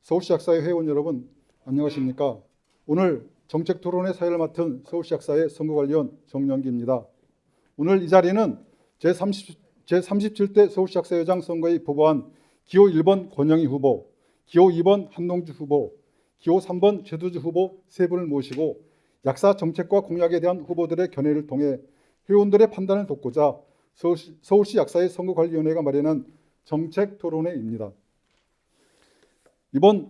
서울시 약사회 회원 여러분, 안녕하십니까? 오늘 정책토론회 사회를 맡은 서울시 약사회 선거관리원 정영기입니다. 오늘 이 자리는 제37대 서울시 약사회장 선거에 입후보한 기호 1번 권영희 후보, 기호 2번 한동주 후보, 기호 3번 최두주 후보 세 분을 모시고 약사 정책과 공약에 대한 후보들의 견해를 통해 회원들의 판단을 돕고자 서울시 약사회 선거관리위원회가 마련한 정책토론회입니다. 이번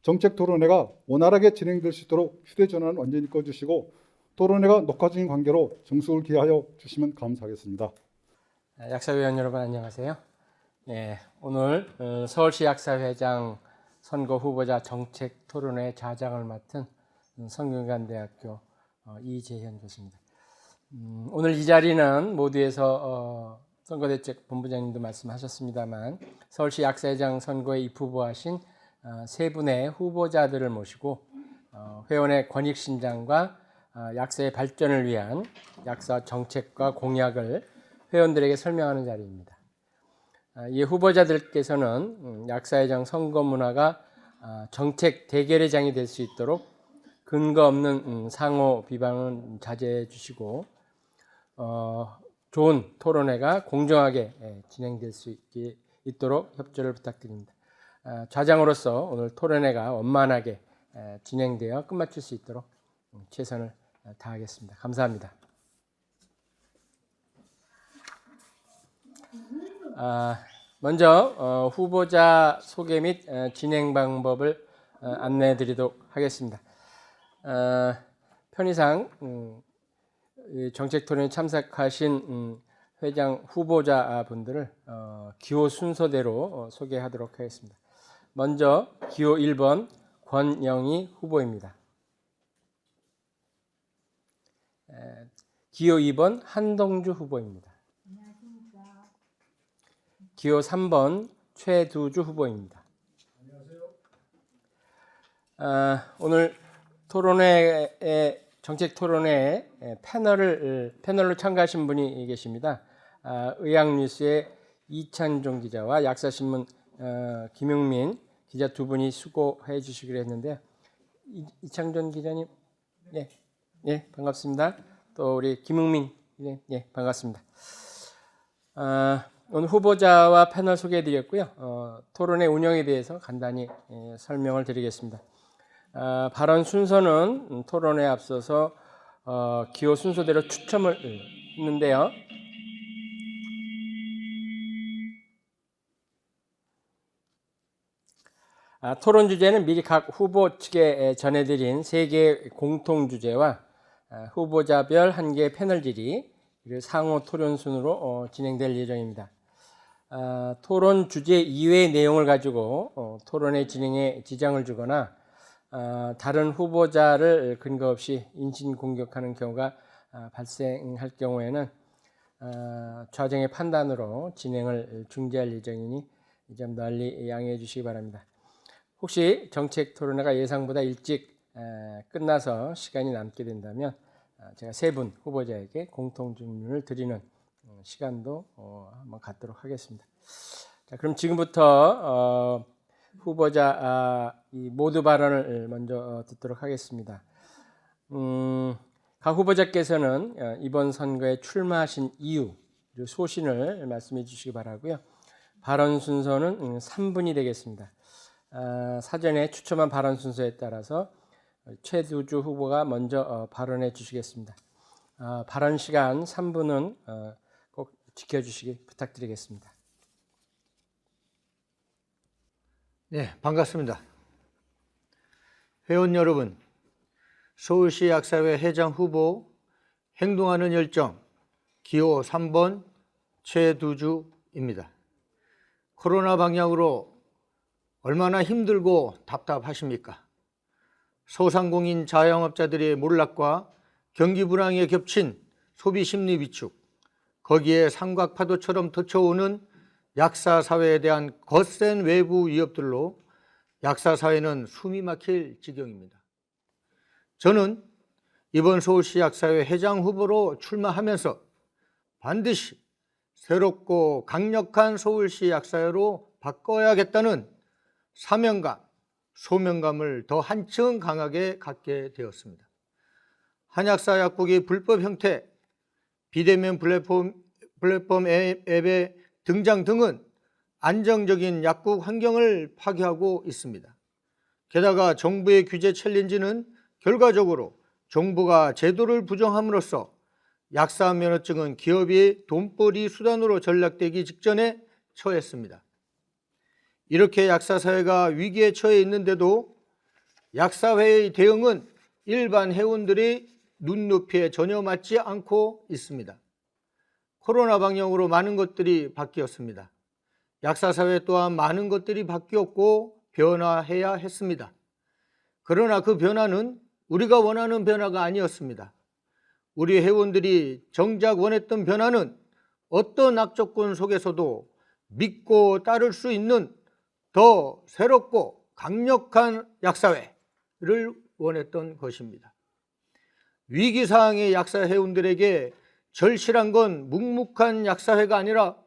정책토론회가 원활하게 진행될 수 있도록 휴대전화는 완전히 꺼주시고 토론회가 녹화 중인 관계로 정수를 기하여 주시면 감사하겠습니다. 약사회원 여러분 안녕하세요. 오늘 서울시 약사회장 선거 후보자 정책토론회 자장을 맡은 성균관대학교 이재현 교수입니다. 오늘 이 자리는 모두에서 선거대책본부장님도 말씀하셨습니다만 서울시 약사회장 선거에 입후보하신 세 분의 후보자들을 모시고 회원의 권익신장과 약사의 발전을 위한 약사 정책과 공약을 회원들에게 설명하는 자리입니다. 이 후보자들께서는 약사회장 선거 문화가 정책 대결의 장이 될 수 있도록 근거 없는 상호 비방은 자제해 주시고 좋은 토론회가 공정하게 진행될 수 있도록 협조를 부탁드립니다. 좌장으로서 오늘 토론회가 원만하게 진행되어 끝마칠 수 있도록 최선을 다하겠습니다. 감사합니다. 먼저 후보자 소개 및 진행 방법을 안내해 드리도록 하겠습니다. 편의상 정책토론에 참석하신 회장 후보자분들을 기호 순서대로 소개하도록 하겠습니다. 먼저 기호 1번 권영희 후보입니다. 기호 2번 한동주 후보입니다. 안녕하십니까. 기호 3번 최두주 후보입니다. 안녕하세요. 오늘 토론회에 정책토론회에 패널로 참가하신 분이 계십니다. 의학뉴스의 이찬종 기자와 약사신문 김용민 기자 두 분이 수고해 주시기로 했는데요. 이창종 기자님, 반갑습니다. 또 우리 김용민, 반갑습니다. 오늘 후보자와 패널 소개해 드렸고요. 토론회 운영에 대해서 간단히 설명을 드리겠습니다. 발언 순서는 토론회에 앞서서 기호 순서대로 추첨을 했는데요. 토론 주제는 미리 각 후보 측에 전해드린 3개의 공통 주제와 후보자별 1개의 패널 질의 그리고 상호 토론 순으로 진행될 예정입니다. 토론 주제 이외의 내용을 가지고 토론의 진행에 지장을 주거나 다른 후보자를 근거 없이 인신공격하는 경우가 발생할 경우에는 좌정의 판단으로 진행을 중지할 예정이니 이 점 널리 양해해 주시기 바랍니다. 혹시 정책 토론회가 예상보다 일찍 끝나서 시간이 남게 된다면 제가 세 분 후보자에게 공통 질문을 드리는 시간도 한번 갖도록 하겠습니다. 자, 그럼 지금부터 후보자 모두 발언을 먼저 듣도록 하겠습니다. 각 후보자께서는 이번 선거에 출마하신 이유 그리고 소신을 말씀해 주시기 바라고요. 발언 순서는 3분이 되겠습니다. 사전에 추첨한 발언 순서에 따라서 최두주 후보가 먼저 발언해 주시겠습니다. 발언 시간 3분은 꼭 지켜주시기 부탁드리겠습니다. 네, 반갑습니다. 회원 여러분, 서울시 약사회 회장 후보 행동하는 열정 기호 3번 최두주입니다. 코로나 방역으로 얼마나 힘들고 답답하십니까? 소상공인 자영업자들의 몰락과 경기 불황에 겹친 소비 심리 위축, 거기에 삼각파도처럼 덮쳐오는 약사 사회에 대한 거센 외부 위협들로 약사 사회는 숨이 막힐 지경입니다. 저는 이번 서울시 약사회 회장 후보로 출마하면서 반드시 새롭고 강력한 서울시 약사회로 바꿔야겠다는 사명감, 소명감을 더 한층 강하게 갖게 되었습니다. 한약사 약국의 불법 형태, 비대면 플랫폼 앱의 등장 등은 안정적인 약국 환경을 파괴하고 있습니다. 게다가 정부의 규제 챌린지는 결과적으로 정부가 제도를 부정함으로써 약사 면허증은 기업의 돈벌이 수단으로 전락되기 직전에 처했습니다. 이렇게 약사사회가 위기에 처해 있는데도 약사회의 대응은 일반 회원들의 눈높이에 전혀 맞지 않고 있습니다. 코로나 방역으로 많은 것들이 바뀌었습니다. 약사사회 또한 많은 것들이 바뀌었고 변화해야 했습니다. 그러나 그 변화는 우리가 원하는 변화가 아니었습니다. 우리 회원들이 정작 원했던 변화는 어떤 악조건 속에서도 믿고 따를 수 있는 더 새롭고 강력한 약사회를 원했던 것입니다. 위기사항의 약사 회원들에게 절실한 건 묵묵한 약사회가 아니라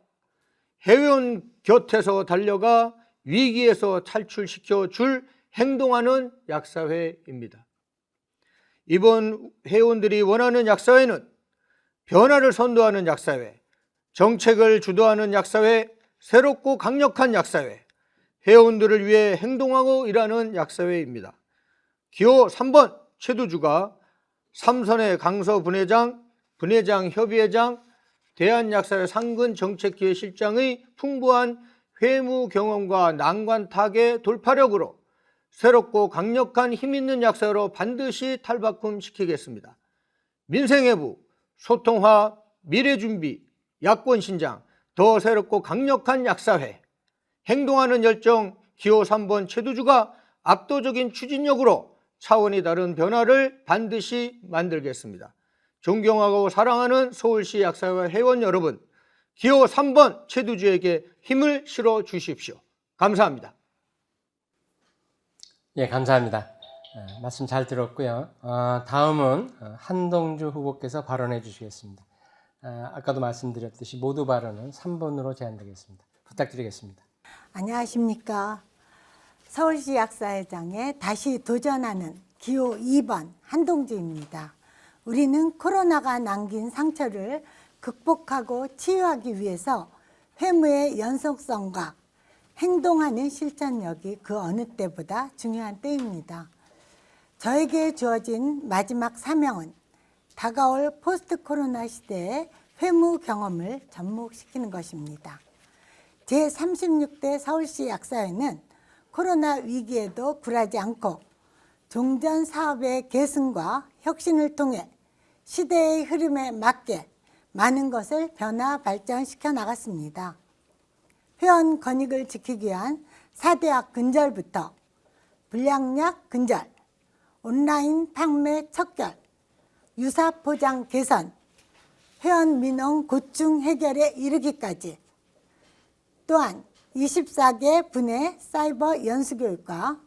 회원 곁에서 달려가 위기에서 탈출시켜 줄 행동하는 약사회입니다. 이번 회원들이 원하는 약사회는 변화를 선도하는 약사회, 정책을 주도하는 약사회, 새롭고 강력한 약사회, 회원들을 위해 행동하고 일하는 약사회입니다. 기호 3번 최두주가 삼선의 강서 분회장, 협의회장, 대한약사회 상근정책기획실장의 풍부한 회무 경험과 난관타개 돌파력으로 새롭고 강력한 힘있는 약사로 반드시 탈바꿈시키겠습니다. 민생회부, 소통화, 미래준비, 야권신장, 더 새롭고 강력한 약사회, 행동하는 열정 기호 3번 최두주가 압도적인 추진력으로 차원이 다른 변화를 반드시 만들겠습니다. 존경하고 사랑하는 서울시 약사회 회원 여러분, 기호 3번 최두주에게 힘을 실어 주십시오. 감사합니다. 예, 감사합니다. 말씀 잘 들었고요. 다음은 한동주 후보께서 발언해 주시겠습니다. 아까도 말씀드렸듯이 모두 발언은 3번으로 제한되겠습니다. 부탁드리겠습니다. 안녕하십니까. 서울시 약사회장에 다시 도전하는 기호 2번 한동주입니다. 우리는 코로나가 남긴 상처를 극복하고 치유하기 위해서 회무의 연속성과 행동하는 실천력이 그 어느 때보다 중요한 때입니다. 저에게 주어진 마지막 사명은 다가올 포스트 코로나 시대의 회무 경험을 접목시키는 것입니다. 제36대 서울시 약사회는 코로나 위기에도 굴하지 않고 종전 사업의 계승과 혁신을 통해 시대의 흐름에 맞게 많은 것을 변화 발전시켜 나갔습니다. 회원 권익을 지키기 위한 4대학 근절부터 불량약 근절, 온라인 판매 척결, 유사 포장 개선, 회원 민원 고충 해결에 이르기까지, 또한 24개 분의 사이버 연수교육과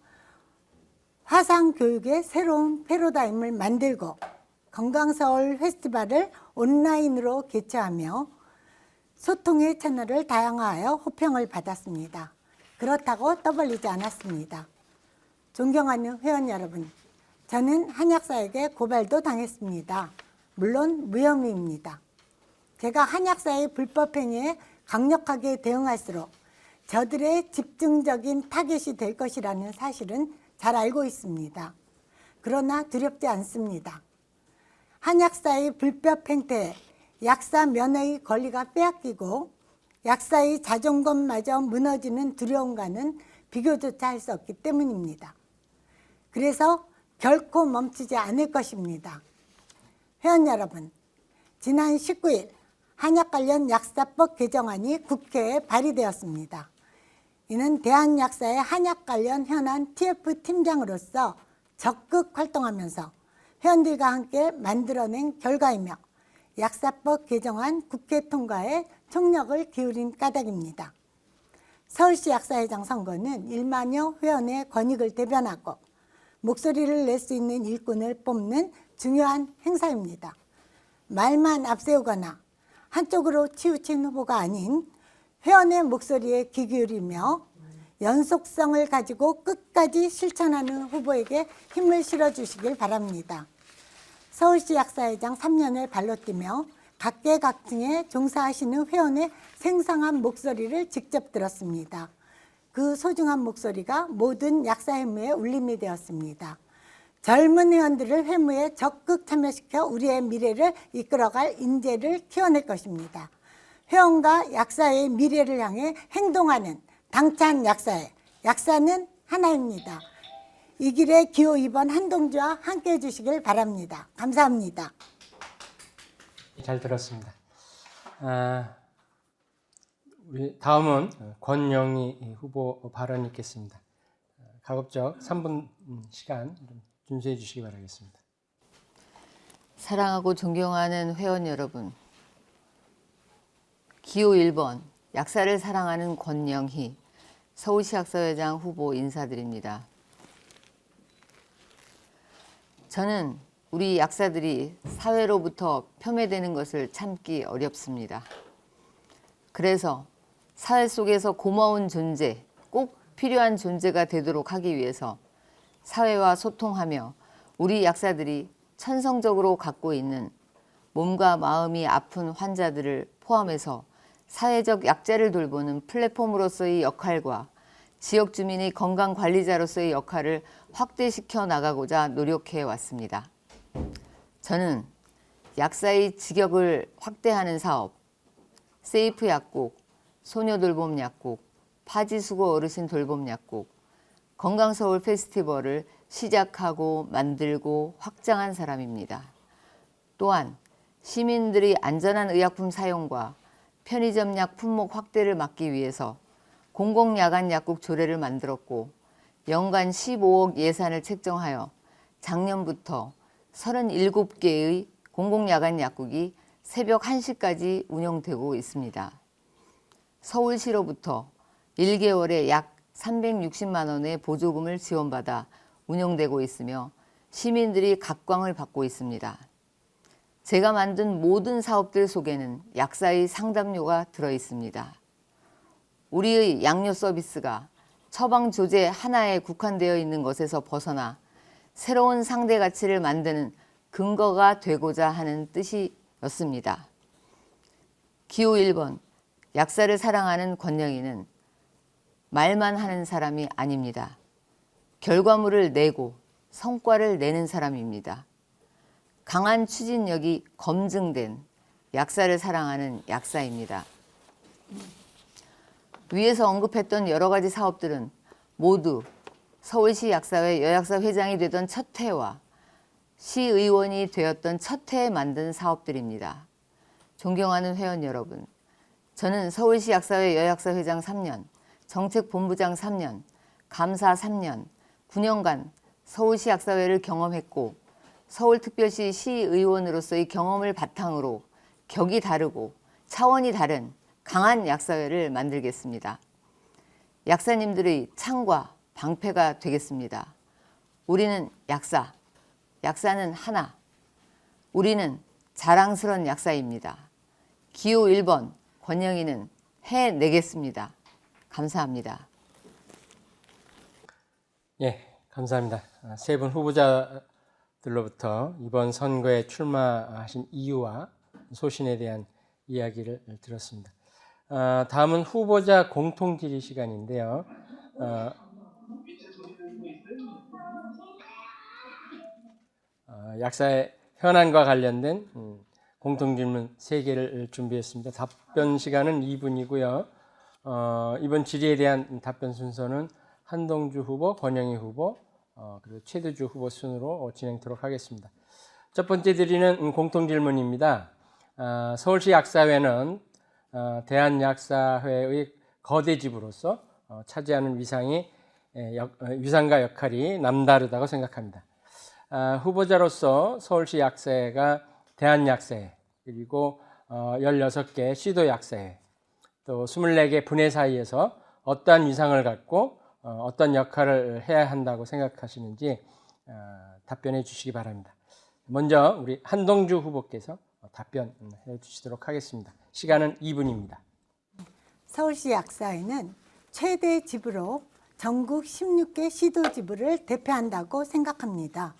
화상교육의 새로운 패러다임을 만들고 건강서울 페스티벌을 온라인으로 개최하며 소통의 채널을 다양화하여 호평을 받았습니다. 그렇다고 떠벌리지 않았습니다. 존경하는 회원 여러분, 저는 한약사에게 고발도 당했습니다. 물론 무혐의입니다. 제가 한약사의 불법 행위에 강력하게 대응할수록 저들의 집중적인 타겟이 될 것이라는 사실은 잘 알고 있습니다. 그러나 두렵지 않습니다. 한약사의 불법 행태에 약사 면허의 권리가 빼앗기고 약사의 자존감마저 무너지는 두려움과는 비교조차 할 수 없기 때문입니다. 그래서 결코 멈추지 않을 것입니다. 회원 여러분, 지난 19일 한약 관련 약사법 개정안이 국회에 발의되었습니다. 이는 대한약사의 한약 관련 현안 TF 팀장으로서 적극 활동하면서 회원들과 함께 만들어낸 결과이며 약사법 개정안 국회 통과에 총력을 기울인 까닭입니다. 서울시 약사회장 선거는 1만여 회원의 권익을 대변하고 목소리를 낼 수 있는 일꾼을 뽑는 중요한 행사입니다. 말만 앞세우거나 한쪽으로 치우친 후보가 아닌 회원의 목소리에 귀 기울이며 연속성을 가지고 끝까지 실천하는 후보에게 힘을 실어주시길 바랍니다. 서울시 약사회장 3년을 발로 뛰며 각계각층에 종사하시는 회원의 생생한 목소리를 직접 들었습니다. 그 소중한 목소리가 모든 약사 회무에 울림이 되었습니다. 젊은 회원들을 회무에 적극 참여시켜 우리의 미래를 이끌어갈 인재를 키워낼 것입니다. 회원과 약사의 미래를 향해 행동하는 당찬 약사회, 약사는 하나입니다. 이 길에 기호 2번 한동주와 함께해 주시길 바랍니다. 감사합니다. 잘 들었습니다. 우리 다음은 권영희 후보 발언이 있겠습니다. 가급적 3분 시간 좀 준수해 주시기 바라겠습니다. 사랑하고 존경하는 회원 여러분, 기호 1번 약사를 사랑하는 권영희 서울시 약사회장 후보 인사드립니다. 저는 우리 약사들이 사회로부터 폄훼되는 것을 참기 어렵습니다. 그래서 사회 속에서 고마운 존재, 꼭 필요한 존재가 되도록 하기 위해서 사회와 소통하며 우리 약사들이 천성적으로 갖고 있는 몸과 마음이 아픈 환자들을 포함해서 사회적 약자를 돌보는 플랫폼으로서의 역할과 지역 주민의 건강관리자로서의 역할을 확대시켜 나가고자 노력해 왔습니다. 저는 약사의 직역을 확대하는 사업, 세이프 약국, 소녀돌봄 약국, 파지수거 어르신 돌봄 약국, 건강서울 페스티벌을 시작하고 만들고 확장한 사람입니다. 또한 시민들의 안전한 의약품 사용과 편의점 약 품목 확대를 막기 위해서 공공야간 약국 조례를 만들었고 연간 15억 예산을 책정하여 작년부터 37개의 공공야간 약국이 새벽 1시까지 운영되고 있습니다. 서울시로부터 1개월에 약 360만 원의 보조금을 지원받아 운영되고 있으며 시민들이 각광을 받고 있습니다. 제가 만든 모든 사업들 속에는 약사의 상담료가 들어있습니다. 우리의 양료 서비스가 처방 조제 하나에 국한되어 있는 것에서 벗어나 새로운 상대 가치를 만드는 근거가 되고자 하는 뜻이었습니다. 기호 1번 약사를 사랑하는 권영희는 말만 하는 사람이 아닙니다. 결과물을 내고 성과를 내는 사람입니다. 강한 추진력이 검증된 약사를 사랑하는 약사입니다. 위에서 언급했던 여러 가지 사업들은 모두 서울시 약사회 여약사 회장이 되던 첫 해와 시의원이 되었던 첫 해에 만든 사업들입니다. 존경하는 회원 여러분, 저는 서울시 약사회 여약사 회장 3년, 정책본부장 3년, 감사 3년, 9년간 서울시 약사회를 경험했고 서울특별시 시의원으로서의 경험을 바탕으로 격이 다르고 차원이 다른 강한 약사회를 만들겠습니다. 약사님들의 창과 방패가 되겠습니다. 우리는 약사, 약사는 하나. 우리는 자랑스러운 약사입니다. 기호 1번 권영희는 해내겠습니다. 감사합니다. 예, 감사합니다. 세 분 후보자들로부터 이번 선거에 출마하신 이유와 소신에 대한 이야기를 들었습니다. 다음은 후보자 공통 질의 시간인데요. 약사의 현안과 관련된 공통 질문 3개를 준비했습니다. 답변 시간은 2분이고요. 이번 질의에 대한 답변 순서는 한동주 후보, 권영희 후보, 그리고 최두주 후보 순으로 진행토록 하겠습니다. 첫 번째 드리는 공통 질문입니다. 서울시 약사회는 대한약사회의 거대 지부로서 차지하는 위상과 역할이 남다르다고 생각합니다. 후보자로서 서울시 약사회가 대한약사회, 그리고 16개 시도약사회, 또 24개 분회 사이에서 어떠한 위상을 갖고 어떤 역할을 해야 한다고 생각하시는지 답변해 주시기 바랍니다. 먼저 우리 한동주 후보께서 답변해 주시도록 하겠습니다. 시간은 2분입니다. 서울시 약사회는 최대 지부로 전국 16개 시도지부를 대표한다고 생각합니다.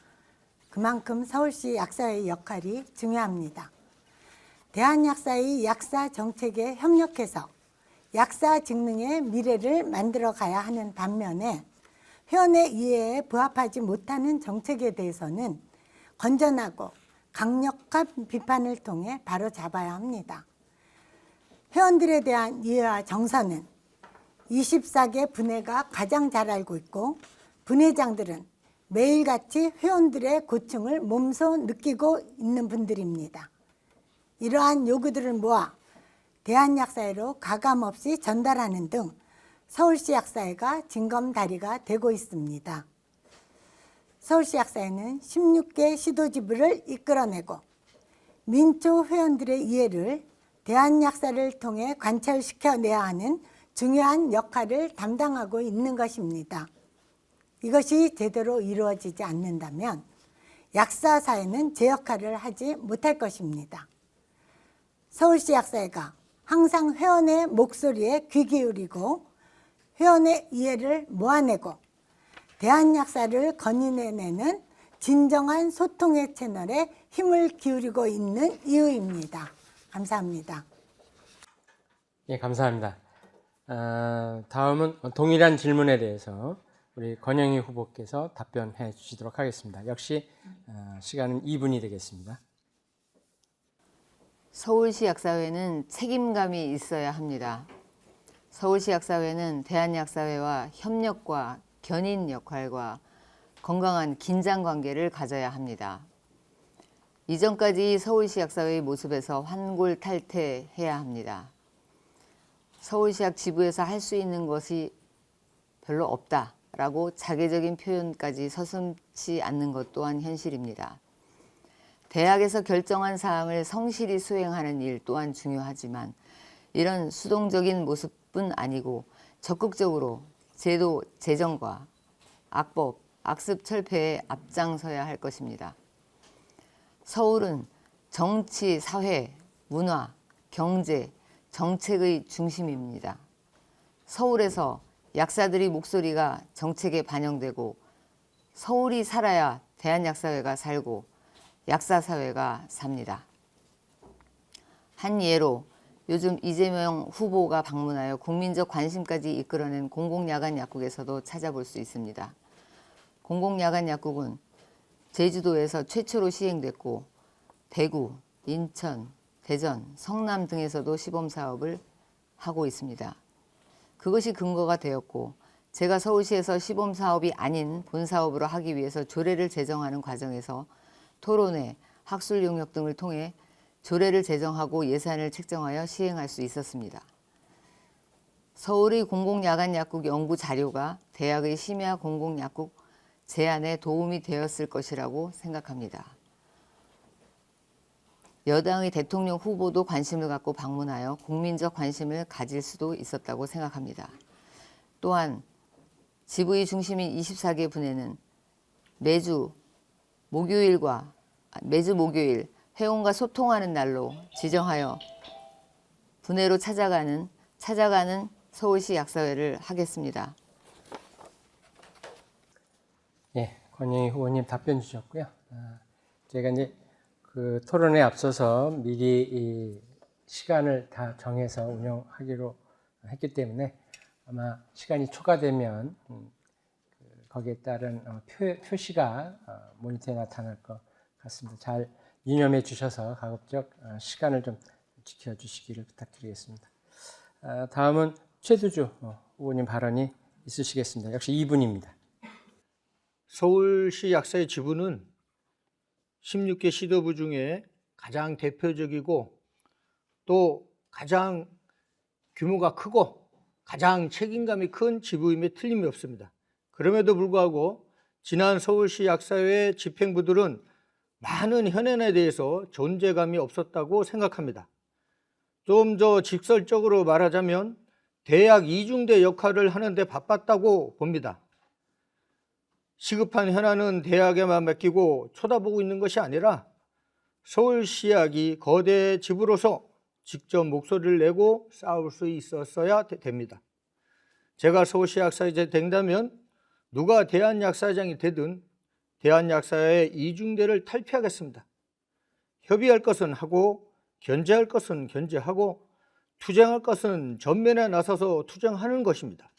그만큼 서울시 약사의 역할이 중요합니다. 대한약사의 약사 정책에 협력해서 약사 직능의 미래를 만들어 가야 하는 반면에 회원의 이해에 부합하지 못하는 정책에 대해서는 건전하고 강력한 비판을 통해 바로잡아야 합니다. 회원들에 대한 이해와 정서는 24개 분회가 가장 잘 알고 있고 분회장들은 매일같이 회원들의 고충을 몸소 느끼고 있는 분들입니다. 이러한 요구들을 모아 대한약사회로 가감없이 전달하는 등 서울시 약사회가 징검다리가 되고 있습니다. 서울시 약사회는 16개 시도지부를 이끌어내고 민초 회원들의 이해를 대한약사를 통해 관철시켜내야 하는 중요한 역할을 담당하고 있는 것입니다. 이것이 제대로 이루어지지 않는다면 약사사회는 제 역할을 하지 못할 것입니다. 서울시 약사회가 항상 회원의 목소리에 귀 기울이고 회원의 이해를 모아내고 대한약사를 건인해내는 진정한 소통의 채널에 힘을 기울이고 있는 이유입니다. 감사합니다. 예, 감사합니다. 다음은 동일한 질문에 대해서 우리 권영희 후보께서 답변해 주시도록 하겠습니다. 역시 시간은 2분이 되겠습니다. 서울시 약사회는 책임감이 있어야 합니다. 서울시 약사회는 대한약사회와 협력과 견인 역할과 건강한 긴장 관계를 가져야 합니다. 이전까지 서울시 약사회의 모습에서 환골탈태해야 합니다. 서울시약 지부에서 할 수 있는 것이 별로 없다라고 자괴적인 표현까지 서슴지 않는 것 또한 현실입니다. 대학에서 결정한 사항을 성실히 수행하는 일 또한 중요하지만 이런 수동적인 모습뿐 아니고 적극적으로 제도 제정과 악법, 악습 철폐에 앞장서야 할 것입니다. 서울은 정치, 사회, 문화, 경제, 정책의 중심입니다. 서울에서 약사들의 목소리가 정책에 반영되고 서울이 살아야 대한약사회가 살고 약사사회가 삽니다. 한 예로 요즘 이재명 후보가 방문하여 국민적 관심까지 이끌어낸 공공야간약국에서도 찾아볼 수 있습니다. 공공야간약국은 제주도에서 최초로 시행됐고 대구, 인천, 대전, 성남 등에서도 시범사업을 하고 있습니다. 그것이 근거가 되었고 제가 서울시에서 시범사업이 아닌 본사업으로 하기 위해서 조례를 제정하는 과정에서 토론회, 학술 용역 등을 통해 조례를 제정하고 예산을 책정하여 시행할 수 있었습니다. 서울의 공공야간약국 연구 자료가 대학의 심야 공공약국 제안에 도움이 되었을 것이라고 생각합니다. 여당의 대통령 후보도 관심을 갖고 방문하여 국민적 관심을 가질 수도 있었다고 생각합니다. 또한 지부의 중심인 24개 분회는 매주 목요일 회원과 소통하는 날로 지정하여 분회로 찾아가는 서울시 약사회를 하겠습니다. 예, 권영희 후보님 답변 주셨고요. 제가 이제 그 토론에 앞서서 미리 이 시간을 다 정해서 운영하기로 했기 때문에 아마 시간이 초과되면 거기에 따른 표시가 모니터에 나타날 것 같습니다. 잘 유념해 주셔서 가급적 시간을 좀 지켜주시기를 부탁드리겠습니다. 다음은 최두주 후보님 발언이 있으시겠습니다. 역시 2분입니다. 서울시 약사회 지부는 16개 시도부 중에 가장 대표적이고 또 가장 규모가 크고 가장 책임감이 큰 지부임에 틀림이 없습니다. 그럼에도 불구하고 지난 서울시 약사회 집행부들은 많은 현안에 대해서 존재감이 없었다고 생각합니다. 좀 더 직설적으로 말하자면 대학 이중대 역할을 하는데 바빴다고 봅니다. 시급한 현안은 대학에만 맡기고 쳐다보고 있는 것이 아니라 서울시약이 거대 지부로서 직접 목소리를 내고 싸울 수 있었어야 됩니다. 제가 서울시 약사이제 된다면 누가 대한약사회장이 되든 대한약사회 이중대를 탈피하겠습니다. 협의할 것은 하고 견제할 것은 견제하고 투쟁할 것은 전면에 나서서 투쟁하는 것입니다.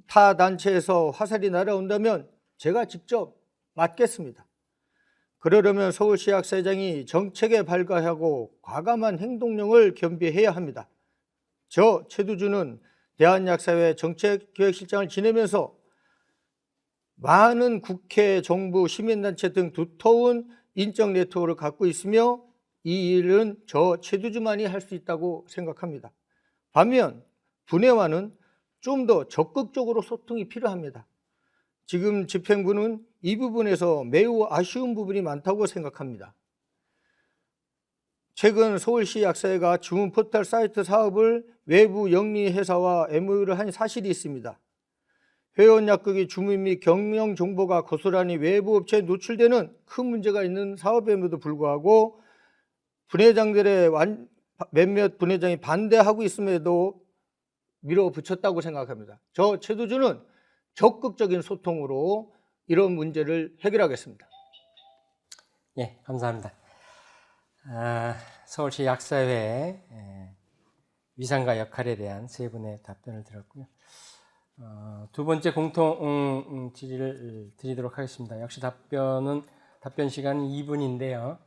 타 단체에서 화살이 날아온다면 제가 직접 맞겠습니다. 그러려면 서울시 약사회장이 정책에 발가하고 과감한 행동력을 겸비해야 합니다. 저 최두주는 대한약사회 정책기획실장을 지내면서 많은 국회, 정부, 시민단체 등 두터운 인적 네트워크를 갖고 있으며 이 일은 저 최두주만이 할 수 있다고 생각합니다. 반면 분해와는 좀 더 적극적으로 소통이 필요합니다. 지금 집행부는 이 부분에서 매우 아쉬운 부분이 많다고 생각합니다. 최근 서울시 약사회가 주문 포털 사이트 사업을 외부 영리 회사와 MOU를 한 사실이 있습니다. 회원 약국의 주문 및 경영 정보가 고스란히 외부 업체에 노출되는 큰 문제가 있는 사업임에도 불구하고 분회장들의 몇몇 분회장이 반대하고 있음에도 밀어붙였다고 생각합니다. 저 최두주는 적극적인 소통으로 이런 문제를 해결하겠습니다. 예, 감사합니다. 서울시 약사회 위상과 역할에 대한 세 분의 답변을 들었고요. 두 번째 공통 질의를 드리도록 하겠습니다. 역시 답변 시간은 2분인데요.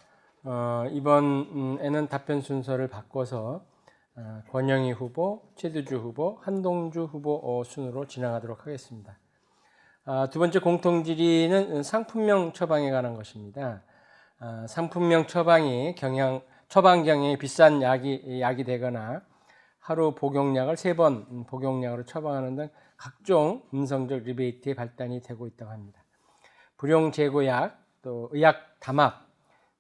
이번에는 답변 순서를 바꿔서 권영희 후보, 최두주 후보, 한동주 후보 순으로 진행하도록 하겠습니다. 두 번째 공통 질의는 상품명 처방에 관한 것입니다. 상품명 처방이 처방 경향이 비싼 약이 되거나 하루 복용량을 3번 복용량으로 처방하는 등 각종 음성적 리베이트의 발단이 되고 있다고 합니다. 불용 재고약, 또 의약 담합,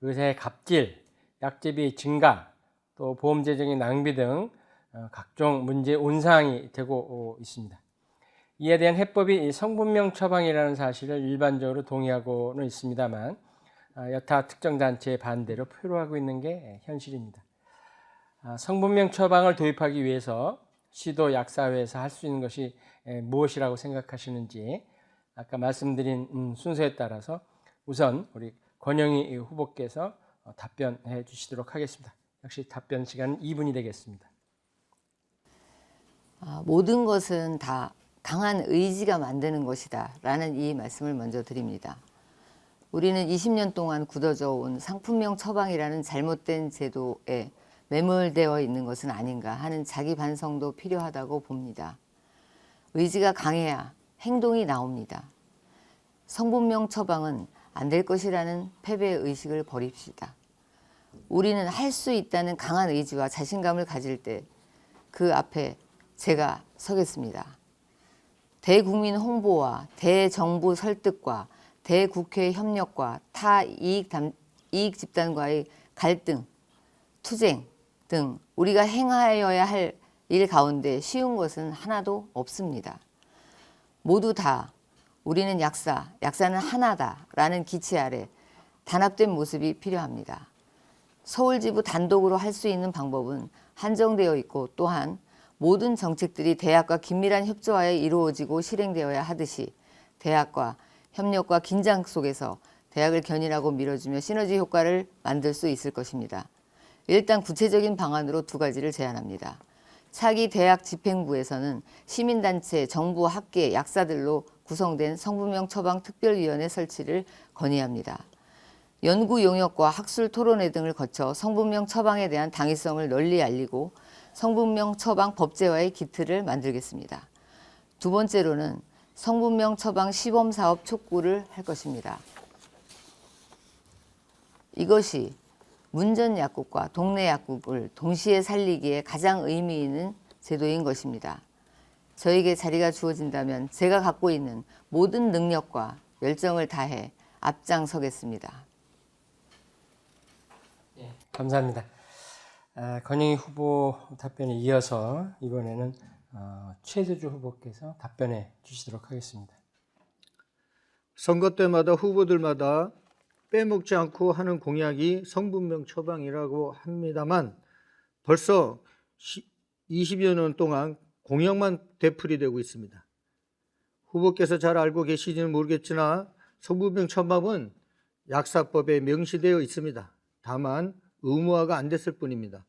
의사의 갑질, 약제비 증가, 또 보험 재정의 낭비 등 각종 문제 온상이 되고 있습니다. 이에 대한 해법이 성분명 처방이라는 사실을 일반적으로 동의하고는 있습니다만 여타 특정 단체의 반대로 표로하고 있는 게 현실입니다. 성분명 처방을 도입하기 위해서 시도 약사회에서 할 수 있는 것이 무엇이라고 생각하시는지 아까 말씀드린 순서에 따라서 우선 우리 권영희 후보께서 답변해 주시도록 하겠습니다. 역시 답변 시간은 2분이 되겠습니다. 모든 것은 다 강한 의지가 만드는 것이다 라는 이 말씀을 먼저 드립니다. 우리는 20년 동안 굳어져 온 상품명 처방이라는 잘못된 제도에 매몰되어 있는 것은 아닌가 하는 자기 반성도 필요하다고 봅니다. 의지가 강해야 행동이 나옵니다. 성분명 처방은 안 될 것이라는 패배의식을 버립시다. 우리는 할 수 있다는 강한 의지와 자신감을 가질 때 그 앞에 제가 서겠습니다. 대국민 홍보와 대정부 설득과 대국회 협력과 타 이익 집단과의 갈등, 투쟁 등 우리가 행하여야 할 일 가운데 쉬운 것은 하나도 없습니다. 모두 다 우리는 약사는 하나다 라는 기치 아래 단합된 모습이 필요합니다. 서울지부 단독으로 할 수 있는 방법은 한정되어 있고 또한 모든 정책들이 대학과 긴밀한 협조하에 이루어지고 실행되어야 하듯이 대학과 협력과 긴장 속에서 대학을 견인하고 밀어주며 시너지 효과를 만들 수 있을 것입니다. 일단 구체적인 방안으로 2가지를 제안합니다. 차기 대학 집행부에서는 시민단체, 정부, 학계, 약사들로 구성된 성분명 처방 특별위원회 설치를 건의합니다. 연구 용역과 학술 토론회 등을 거쳐 성분명 처방에 대한 당위성을 널리 알리고 성분명 처방 법제화의 기틀을 만들겠습니다. 2번째로는 성분명 처방 시범사업 촉구를 할 것입니다. 이것이 문전 약국과 동네 약국을 동시에 살리기에 가장 의미 있는 제도인 것입니다. 저에게 자리가 주어진다면 제가 갖고 있는 모든 능력과 열정을 다해 앞장서겠습니다. 예, 감사합니다. 권영희 후보 답변에 이어서 이번에는 최두주 후보께서 답변해 주시도록 하겠습니다. 선거 때마다 후보들마다 빼먹지 않고 하는 공약이 성분명 처방이라고 합니다만 벌써 20여 년 동안 공약만 되풀이되고 있습니다. 후보께서 잘 알고 계시지는 모르겠으나 성분명 처방은 약사법에 명시되어 있습니다. 다만 의무화가 안 됐을 뿐입니다.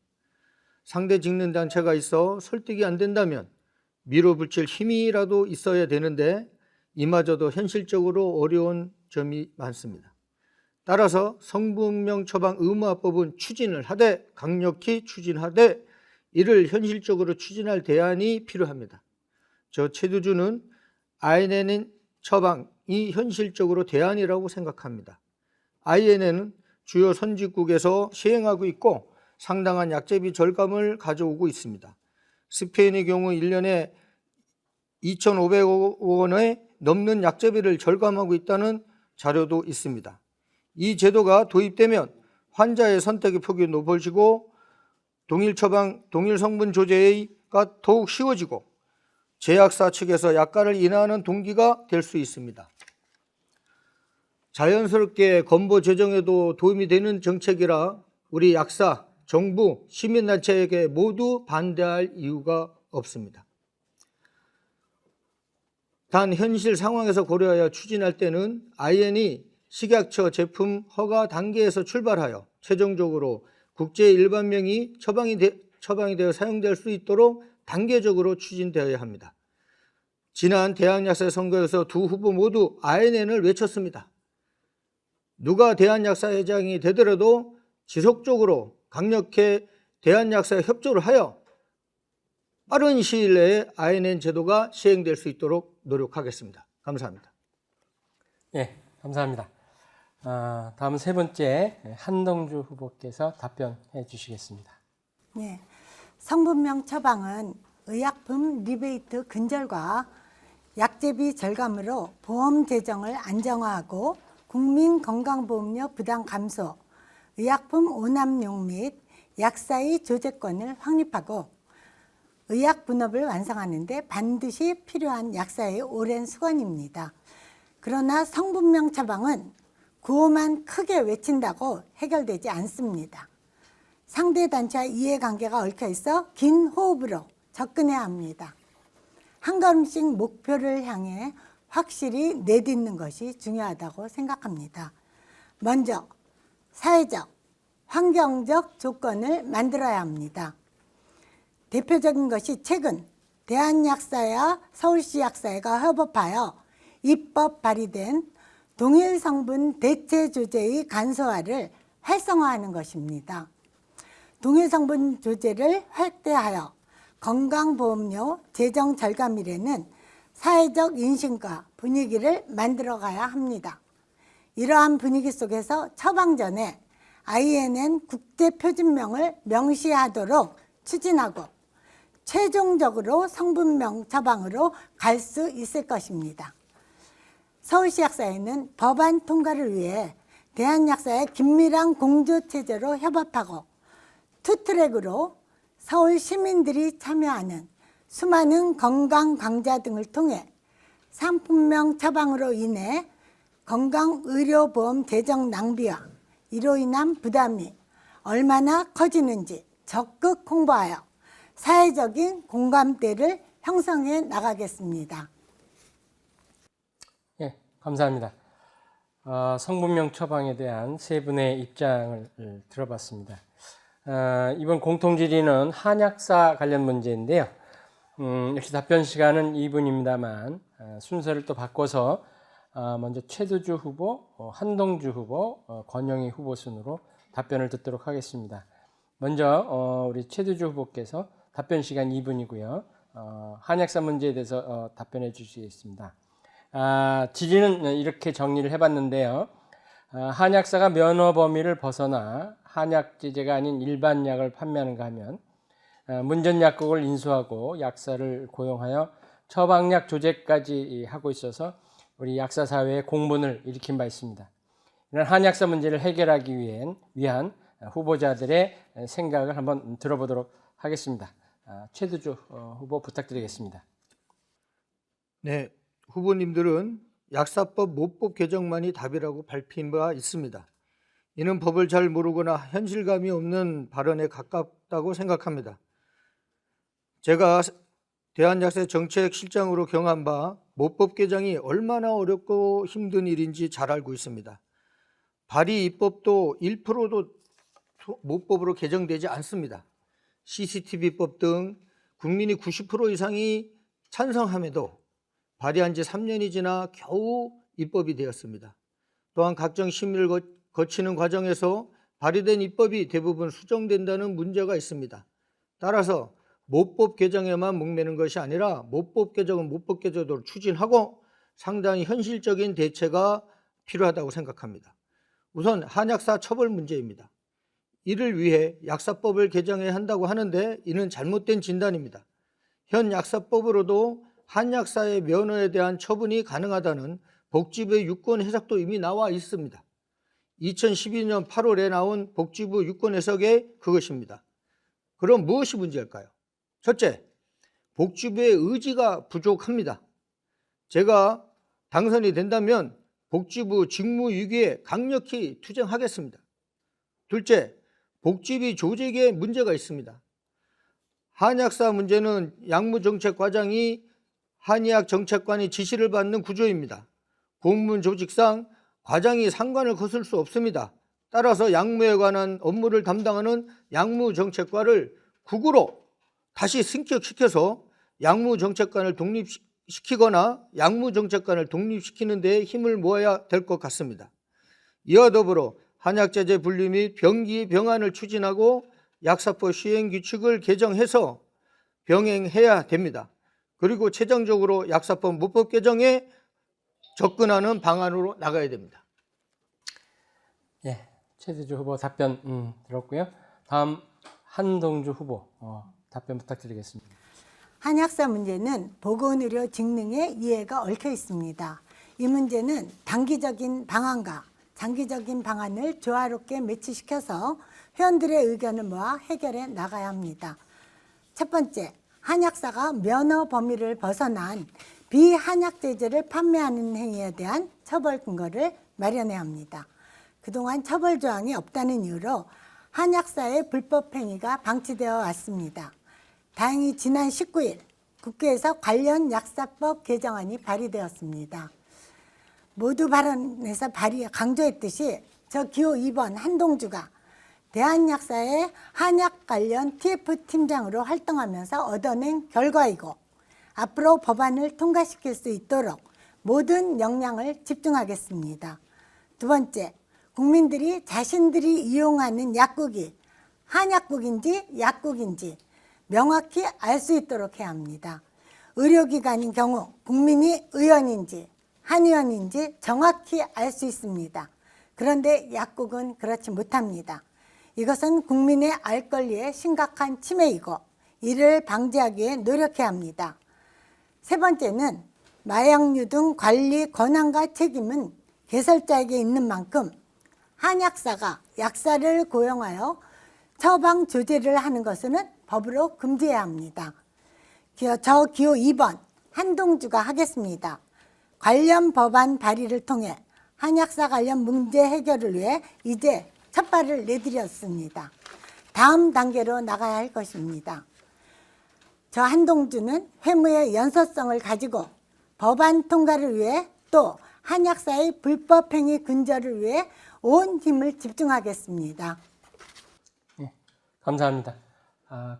상대 직능 단체가 있어 설득이 안 된다면 밀어붙일 힘이라도 있어야 되는데 이마저도 현실적으로 어려운 점이 많습니다. 따라서 성분명 처방 의무화법은 추진을 하되 강력히 추진하되 이를 현실적으로 추진할 대안이 필요합니다. 저 최두주는 INN 처방이 현실적으로 대안이라고 생각합니다. INN은 주요 선진국에서 시행하고 있고 상당한 약제비 절감을 가져오고 있습니다. 스페인의 경우 1년에 2,500억 원에 넘는 약제비를 절감하고 있다는 자료도 있습니다. 이 제도가 도입되면 환자의 선택의 폭이 높아지고 동일 처방, 동일 성분 조제가 더욱 쉬워지고 제약사 측에서 약가를 인하하는 동기가 될 수 있습니다. 자연스럽게 건보 재정에도 도움이 되는 정책이라 우리 약사, 정부, 시민단체에게 모두 반대할 이유가 없습니다. 단 현실 상황에서 고려하여 추진할 때는 IN이 식약처 제품 허가 단계에서 출발하여 최종적으로 국제 일반명이 처방이 되어 사용될 수 있도록 단계적으로 추진되어야 합니다. 지난 대한약사 선거에서 두 후보 모두 INN을 외쳤습니다. 누가 대한약사회장이 되더라도 지속적으로 강력히 대한약사에 협조를 하여 빠른 시일 내에 INN 제도가 시행될 수 있도록 노력하겠습니다. 감사합니다. 네, 감사합니다. 다음은 세 번째 한동주 후보께서 답변해 주시겠습니다. 네, 성분명 처방은 의약품 리베이트 근절과 약제비 절감으로 보험 재정을 안정화하고 국민건강보험료 부담 감소, 의약품 오남용 및 약사의 조제권을 확립하고 의약 분업을 완성하는 데 반드시 필요한 약사의 오랜 수건입니다. 그러나 성분명 처방은 구호만 크게 외친다고 해결되지 않습니다. 상대 단체와 이해관계가 얽혀 있어 긴 호흡으로 접근해야 합니다. 한 걸음씩 목표를 향해 확실히 내딛는 것이 중요하다고 생각합니다. 먼저 사회적, 환경적 조건을 만들어야 합니다. 대표적인 것이 최근 대한약사와 서울시 약사회가 협업하여 입법 발의된 동일 성분 대체 조제의 간소화를 활성화하는 것입니다. 동일 성분 조제를 확대하여 건강보험료 재정 절감 이래는 사회적 인식과 분위기를 만들어가야 합니다. 이러한 분위기 속에서 처방 전에 INN 국제표준명을 명시하도록 추진하고 최종적으로 성분명 처방으로 갈 수 있을 것입니다. 서울시 약사회는 법안 통과를 위해 대한약사의 긴밀한 공조체제로 협업하고 투트랙으로 서울 시민들이 참여하는 수많은 건강 강좌 등을 통해 상품명 처방으로 인해 건강의료보험 재정 낭비와 이로 인한 부담이 얼마나 커지는지 적극 홍보하여 사회적인 공감대를 형성해 나가겠습니다. 예, 감사합니다. 성분명 처방에 대한 세 분의 입장을 들어봤습니다. 이번 공통질의는 한약사 관련 문제인데요. 역시 답변 시간은 2분입니다만 순서를 또 바꿔서 먼저 최두주 후보, 한동주 후보, 권영희 후보 순으로 답변을 듣도록 하겠습니다. 먼저 우리 최두주 후보께서 답변 시간 2분이고요. 한약사 문제에 대해서 답변해 주시겠습니다. 질의는 이렇게 정리를 해봤는데요. 한약사가 면허 범위를 벗어나 한약 제제가 아닌 일반 약을 판매하는가 하면 문전약국을 인수하고 약사를 고용하여 처방약 조제까지 하고 있어서 우리 약사 사회에 공분을 일으킨 바 있습니다. 이런 한약사 문제를 해결하기 위한 후보자들의 생각을 한번 들어보도록 하겠습니다. 최두주 후보 부탁드리겠습니다. 네, 후보님들은 약사법 모법 개정만이 답이라고 밝힌 바 있습니다. 이는 법을 잘 모르거나 현실감이 없는 발언에 가깝다고 생각합니다. 제가 대한약사정책실장으로 경험한 바 모법 개정이 얼마나 어렵고 힘든 일인지 잘 알고 있습니다. 발의 입법도 1%도 모법으로 개정되지 않습니다. CCTV법 등 국민이 90% 이상이 찬성함에도 발의한 지 3년이 지나 겨우 입법이 되었습니다. 또한 각종 심의를 거치는 과정에서 발의된 입법이 대부분 수정된다는 문제가 있습니다. 따라서 모법 개정에만 목매는 것이 아니라 모법 개정은 모법 개정으로 추진하고 상당히 현실적인 대체가 필요하다고 생각합니다. 우선 한약사 처벌 문제입니다. 이를 위해 약사법을 개정해야 한다고 하는데 이는 잘못된 진단입니다. 현 약사법으로도 한약사의 면허에 대한 처분이 가능하다는 복지부의 유권 해석도 이미 나와 있습니다. 2012년 8월에 나온 복지부 유권 해석에 그것입니다. 그럼 무엇이 문제일까요? 첫째, 복지부의 의지가 부족합니다. 제가 당선이 된다면 복지부 직무유기에 강력히 투쟁하겠습니다. 둘째, 복지비 조직에 문제가 있습니다. 한약사 문제는 약무정책과장이 한의학정책관의 지시를 받는 구조입니다. 공문 조직상 과장이 상관을 거슬 수 없습니다. 따라서 약무에 관한 업무를 담당하는 약무정책과를 국으로 다시 승격시켜서 약무정책관을 독립시키거나 약무정책관을 독립시키는 데 힘을 모아야 될 것 같습니다. 이와 더불어 한약제재 분리 및 병기 병안을 추진하고 약사법 시행규칙을 개정해서 병행해야 됩니다. 그리고 최종적으로 약사법 모법 개정에 접근하는 방안으로 나가야 됩니다. 예, 최대주 후보 답변 들었고요. 다음 한동주 후보 답변 부탁드리겠습니다. 한약사 문제는 보건의료 직능에 이해가 얽혀 있습니다. 이 문제는 단기적인 방안과 장기적인 방안을 조화롭게 매치시켜서 회원들의 의견을 모아 해결해 나가야 합니다. 첫 번째, 한약사가 면허 범위를 벗어난 비한약 제재를 판매하는 행위에 대한 처벌 근거를 마련해야 합니다. 그동안 처벌 조항이 없다는 이유로 한약사의 불법 행위가 방치되어 왔습니다. 다행히 지난 19일 국회에서 관련 약사법 개정안이 발의되었습니다. 모두 발언에서 강조했듯이 저 기호 2번 한동주가 대한약사의 한약 관련 TF팀장으로 활동하면서 얻어낸 결과이고 앞으로 법안을 통과시킬 수 있도록 모든 역량을 집중하겠습니다. 두 번째, 국민들이 자신들이 이용하는 약국이 한약국인지 약국인지 명확히 알 수 있도록 해야 합니다. 의료기관인 경우 국민이 의원인지 한의원인지 정확히 알 수 있습니다. 그런데 약국은 그렇지 못합니다. 이것은 국민의 알 권리에 심각한 침해이고 이를 방지하기 위해 노력해야 합니다. 세 번째는 마약류 등 관리 권한과 책임은 개설자에게 있는 만큼 한약사가 약사를 고용하여 처방 조제를 하는 것은 법으로 금지해야 합니다. 저 기호 2번 한동주가 하겠습니다. 관련 법안 발의를 통해 한약사 관련 문제 해결을 위해 이제 첫 발을 내디뎠습니다. 다음 단계로 나가야 할 것입니다. 저 한동주는 회무의 연소성을 가지고 법안 통과를 위해 또 한약사의 불법 행위 근절을 위해 온 힘을 집중하겠습니다. 네, 감사합니다.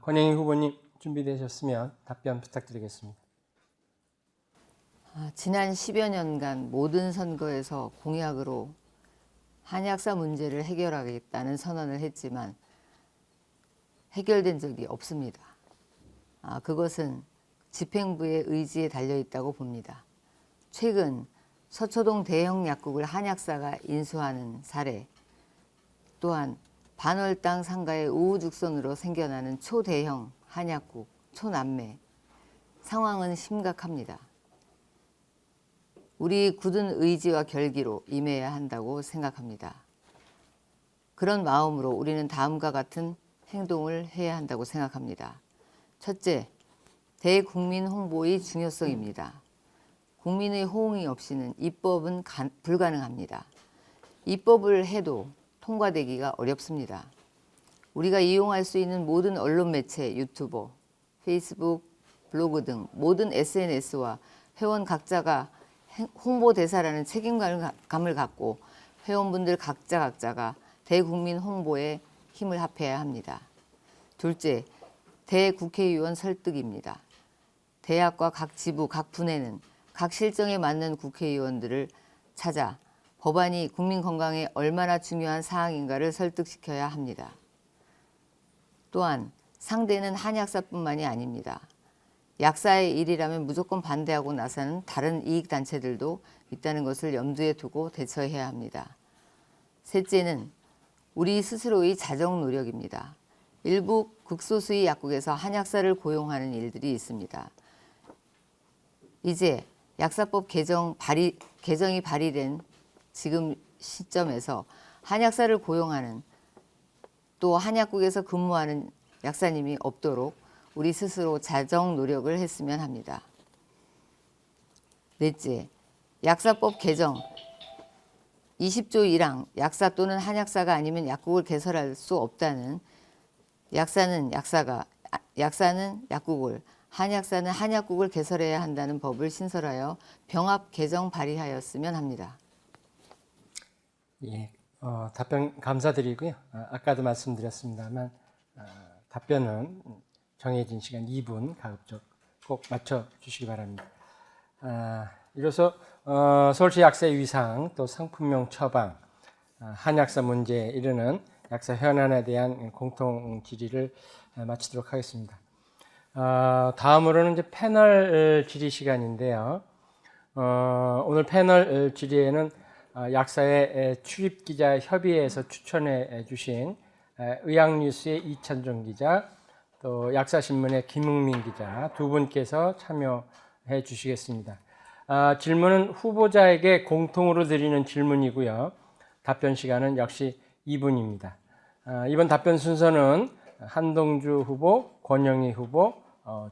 권영희 후보님 준비되셨으면 답변 부탁드리겠습니다. 지난 10여 년간 모든 선거에서 공약으로 한약사 문제를 해결하겠다는 선언을 했지만 해결된 적이 없습니다. 그것은 집행부의 의지에 달려있다고 봅니다. 최근 서초동 대형 약국을 한약사가 인수하는 사례, 또한 반월당 상가의 우후죽순으로 생겨나는 초대형 한약국, 초남매, 상황은 심각합니다. 우리 굳은 의지와 결기로 임해야 한다고 생각합니다. 그런 마음으로 우리는 다음과 같은 행동을 해야 한다고 생각합니다. 첫째, 대국민 홍보의 중요성입니다. 국민의 호응이 없이는 입법은 불가능합니다. 입법을 해도 통과되기가 어렵습니다. 우리가 이용할 수 있는 모든 언론 매체, 유튜버, 페이스북, 블로그 등 모든 SNS와 회원 각자가 홍보대사라는 책임감을 갖고 회원분들 각자가 대국민 홍보에 힘을 합해야 합니다. 둘째, 대국회의원 설득입니다. 대학과 각 지부, 각 분야는 각 실정에 맞는 국회의원들을 찾아 법안이 국민 건강에 얼마나 중요한 사항인가를 설득시켜야 합니다. 또한 상대는 한약사뿐만이 아닙니다. 약사의 일이라면 무조건 반대하고 나서는 다른 이익단체들도 있다는 것을 염두에 두고 대처해야 합니다. 셋째는 우리 스스로의 자정 노력입니다. 일부 극소수의 약국에서 한약사를 고용하는 일들이 있습니다. 이제 약사법 개정이 발의된 지금 시점에서 한약사를 고용하는 또 한약국에서 근무하는 약사님이 없도록 우리 스스로 자정 노력을 했으면 합니다. 넷째, 약사법 개정 20조 1항 약사 또는 한약사가 아니면 약국을 개설할 수 없다는 약사는 약국을, 한약사는 한약국을 개설해야 한다는 법을 신설하여 병합 개정 발의하였으면 합니다. 예, 답변 감사드리고요. 아까도 말씀드렸습니다만 답변은 정해진 시간 2분 가급적 꼭 맞춰주시기 바랍니다. 이로써 서울시 약사의 위상 또 상품명 처방, 한약사 문제에 이르는 약사 현안에 대한 공통 질의를 마치도록 하겠습니다. 다음으로는 이제 패널 질의 시간인데요. 오늘 패널 질의에는 약사의 출입기자 협의회에서 추천해 주신 의학뉴스의 이찬종 기자, 또 약사신문의 김흥민 기자 두 분께서 참여해 주시겠습니다. 질문은 후보자에게 공통으로 드리는 질문이고요. 답변 시간은 역시 2분입니다. 이번 답변 순서는 한동주 후보, 권영희 후보,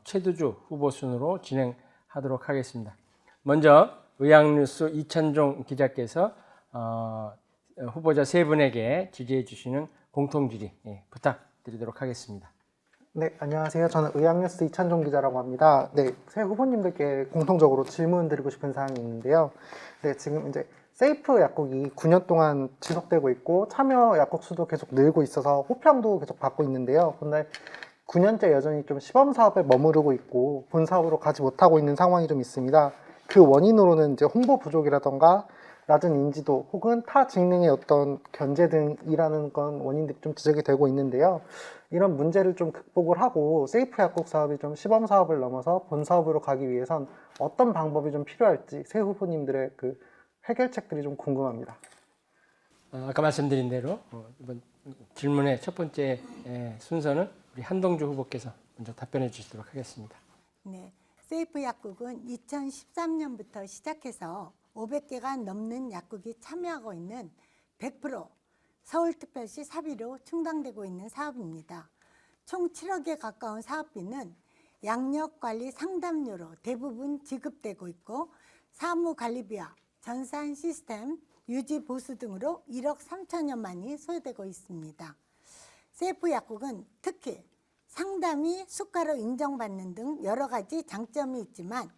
최두주 후보 순으로 진행하도록 하겠습니다. 먼저 의학뉴스 이찬종 기자께서 후보자 세 분에게 질의해 주시는 공통질의 부탁드리도록 하겠습니다. 네, 안녕하세요. 저는 의학뉴스 이찬종 기자라고 합니다. 네, 새 후보님들께 공통적으로 질문 드리고 싶은 사항이 있는데요. 네, 지금 이제 세이프 약국이 9년 동안 지속되고 있고 참여 약국 수도 계속 늘고 있어서 호평도 계속 받고 있는데요. 근데 9년째 여전히 좀 시범 사업에 머무르고 있고 본 사업으로 가지 못하고 있는 상황이 좀 있습니다. 그 원인으로는 이제 홍보 부족이라던가 낮은 인지도 혹은 타 직능의 어떤 견제 등이라는 건 원인들이 좀 지적이 되고 있는데요. 이런 문제를 좀 극복을 하고 세이프 약국 사업이 좀 시범 사업을 넘어서 본 사업으로 가기 위해선 어떤 방법이 좀 필요할지 새 후보님들의 그 해결책들이 좀 궁금합니다. 아까 말씀드린 대로 이번 질문의 첫 번째 순서는 우리 한동주 후보께서 먼저 답변해 주시도록 하겠습니다. 네, 세이프 약국은 2013년부터 시작해서 500개가 넘는 약국이 참여하고 있는 100% 서울특별시 사비로 충당되고 있는 사업입니다. 총 7억에 가까운 사업비는 양력관리 상담료로 대부분 지급되고 있고 사무관리비와 전산 시스템 유지 보수 등으로 1억 3천여만이 소요되고 있습니다. 세이프 약국은 특히 상담이 수가로 인정받는 등 여러 가지 장점이 있지만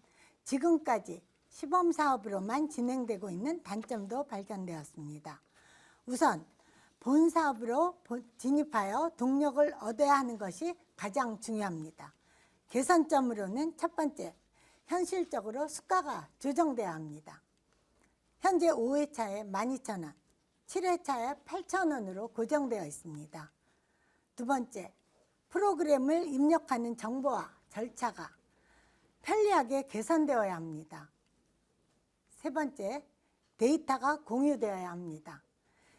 지금까지 시범 사업으로만 진행되고 있는 단점도 발견되었습니다. 우선 본 사업으로 진입하여 동력을 얻어야 하는 것이 가장 중요합니다. 개선점으로는 첫 번째, 현실적으로 수가가 조정돼야 합니다. 현재 5회차에 12,000원, 7회차에 8,000원으로 고정되어 있습니다. 두 번째, 프로그램을 입력하는 정보와 절차가 편리하게 개선되어야 합니다. 세 번째, 데이터가 공유되어야 합니다.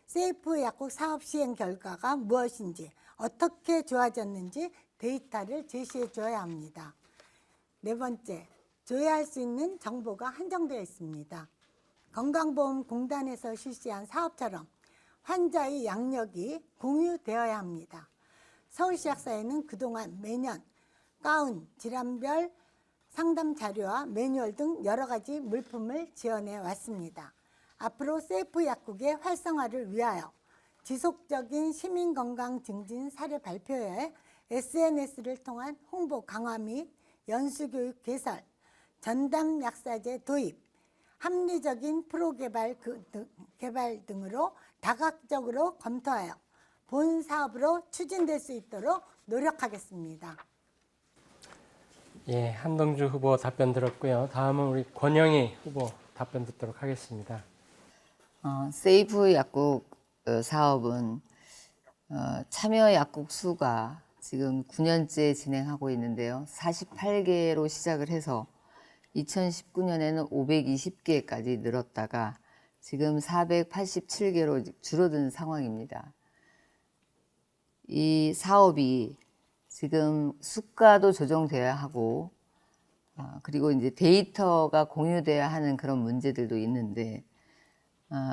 세이프 약국 사업 시행 결과가 무엇인지, 어떻게 좋아졌는지 데이터를 제시해 줘야 합니다. 네 번째, 조회할 수 있는 정보가 한정되어 있습니다. 건강보험공단에서 실시한 사업처럼 환자의 양력이 공유되어야 합니다. 서울시 약사에는 그동안 매년 가운, 질환별 상담 자료와 매뉴얼 등 여러 가지 물품을 지원해 왔습니다. 앞으로 세이프 약국의 활성화를 위하여 지속적인 시민건강 증진 사례 발표회, SNS를 통한 홍보 강화 및 연수교육 개설, 전담 약사제 도입, 합리적인 프로 개발 등으로 다각적으로 검토하여 본 사업으로 추진될 수 있도록 노력하겠습니다. 예, 한동주 후보 답변 들었고요. 다음은 우리 권영희 후보 답변 듣도록 하겠습니다. 세이프 약국 사업은 참여 약국 수가 지금 9년째 진행하고 있는데요. 48개로 시작을 해서 2019년에는 520개까지 늘었다가 지금 487개로 줄어든 상황입니다. 이 사업이 지금 수가도 조정돼야 하고 그리고 이제 데이터가 공유돼야 하는 그런 문제들도 있는데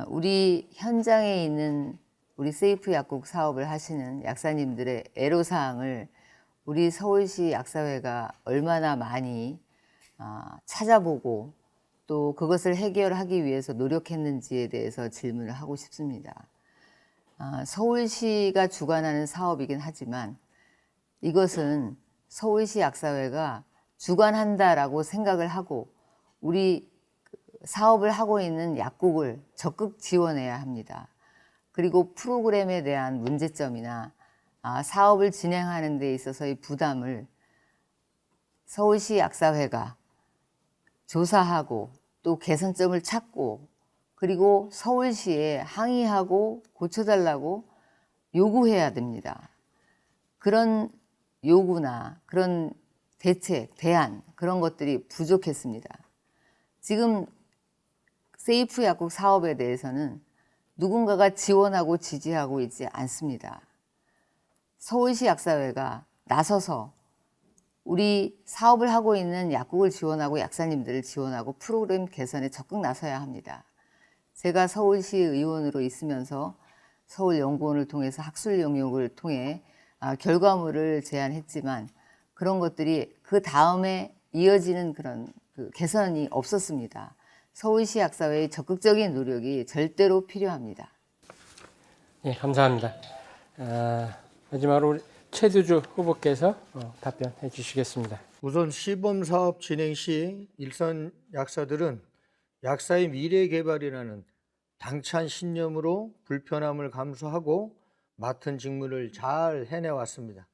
우리 현장에 있는 우리 세이프 약국 사업을 하시는 약사님들의 애로사항을 우리 서울시 약사회가 얼마나 많이 찾아보고 또 그것을 해결하기 위해서 노력했는지에 대해서 질문을 하고 싶습니다. 서울시가 주관하는 사업이긴 하지만 이것은 서울시 약사회가 주관한다라고 생각을 하고 우리 사업을 하고 있는 약국을 적극 지원해야 합니다. 그리고 프로그램에 대한 문제점이나 사업을 진행하는 데 있어서의 부담을 서울시 약사회가 조사하고 또 개선점을 찾고 그리고 서울시에 항의하고 고쳐달라고 요구해야 됩니다. 그런 요구나 그런 대책, 대안 그런 것들이 부족했습니다. 지금 세이프 약국 사업에 대해서는 누군가가 지원하고 지지하고 있지 않습니다. 서울시 약사회가 나서서 우리 사업을 하고 있는 약국을 지원하고 약사님들을 지원하고 프로그램 개선에 적극 나서야 합니다. 제가 서울시 의원으로 있으면서 서울연구원을 통해서 학술 영역을 통해 결과물을 제안했지만 그런 것들이 그 다음에 이어지는 그런 개선이 없었습니다. 서울시 약사회의 적극적인 노력이 절대로 필요합니다. 예, 감사합니다. 마지막으로 우리 최두주 후보께서 답변해 주시겠습니다. 우선 시범사업 진행 시 일선 약사들은 약사의 미래 개발이라는 당찬 신념으로 불편함을 감수하고 맡은 직무를 잘 해내왔습니다.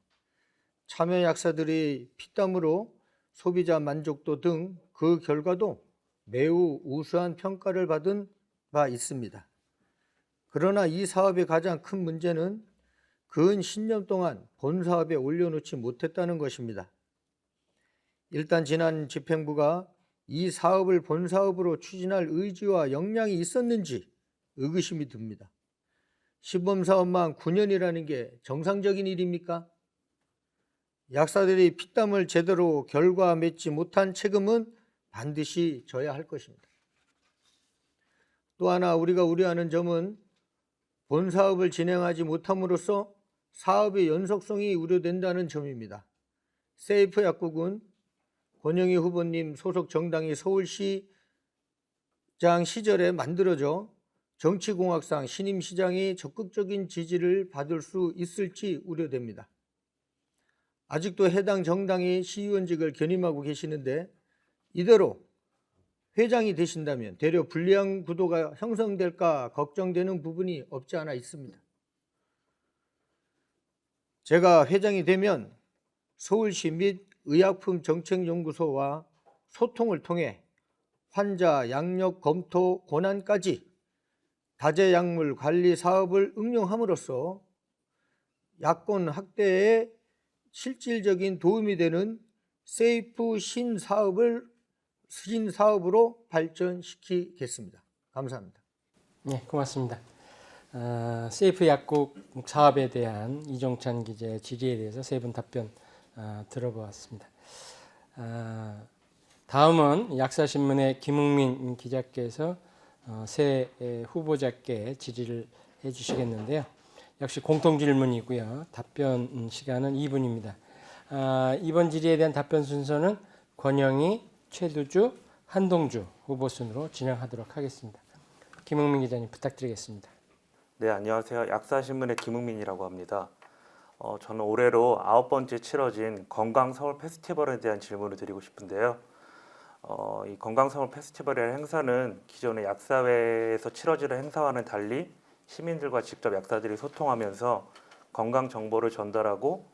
참여 약사들이 피땀으로 소비자 만족도 등 그 결과도 매우 우수한 평가를 받은 바 있습니다. 그러나 이 사업의 가장 큰 문제는 근 10년 동안 본 사업에 올려놓지 못했다는 것입니다. 일단 지난 집행부가 이 사업을 본 사업으로 추진할 의지와 역량이 있었는지 의구심이 듭니다. 시범사업만 9년이라는 게 정상적인 일입니까? 약사들이 피땀을 제대로 결과 맺지 못한 책임은 반드시 져야 할 것입니다. 또 하나 우리가 우려하는 점은 본 사업을 진행하지 못함으로써 사업의 연속성이 우려된다는 점입니다. 세이프 약국은 권영희 후보님 소속 정당이 서울시장 시절에 만들어져 정치공학상 신임 시장이 적극적인 지지를 받을 수 있을지 우려됩니다. 아직도 해당 정당이 시의원직을 견임하고 계시는데 이대로 회장이 되신다면 되려 불리한 구도가 형성될까 걱정되는 부분이 없지 않아 있습니다. 제가 회장이 되면 서울시 및 의약품정책연구소와 소통을 통해 환자 양력 검토 권한까지 다제약물 관리 사업을 응용함으로써 약권 확대에 실질적인 도움이 되는 세이프 신사업으로 발전시키겠습니다. 감사합니다. 네, 고맙습니다. 세이프 약국 사업에 대한 이종찬 기자의 질의에 대해서 세 분 답변 들어보았습니다. 다음은 약사신문의 김웅민 기자께서 새 후보자께 질의를 해주시겠는데요. 역시 공통질문이고요. 답변 시간은 2분입니다. 이번 질의에 대한 답변 순서는 권영희, 최두주, 한동주 후보 순으로 진행하도록 하겠습니다. 김웅민 기자님 부탁드리겠습니다. 네, 안녕하세요. 약사신문의 김웅민이라고 합니다. 저는 올해로 9번째 치러진 건강서울 페스티벌에 대한 질문을 드리고 싶은데요. 이 건강서울 페스티벌이라는 행사는 기존의 약사회에서 치러지는 행사와는 달리 시민들과 직접 약사들이 소통하면서 건강 정보를 전달하고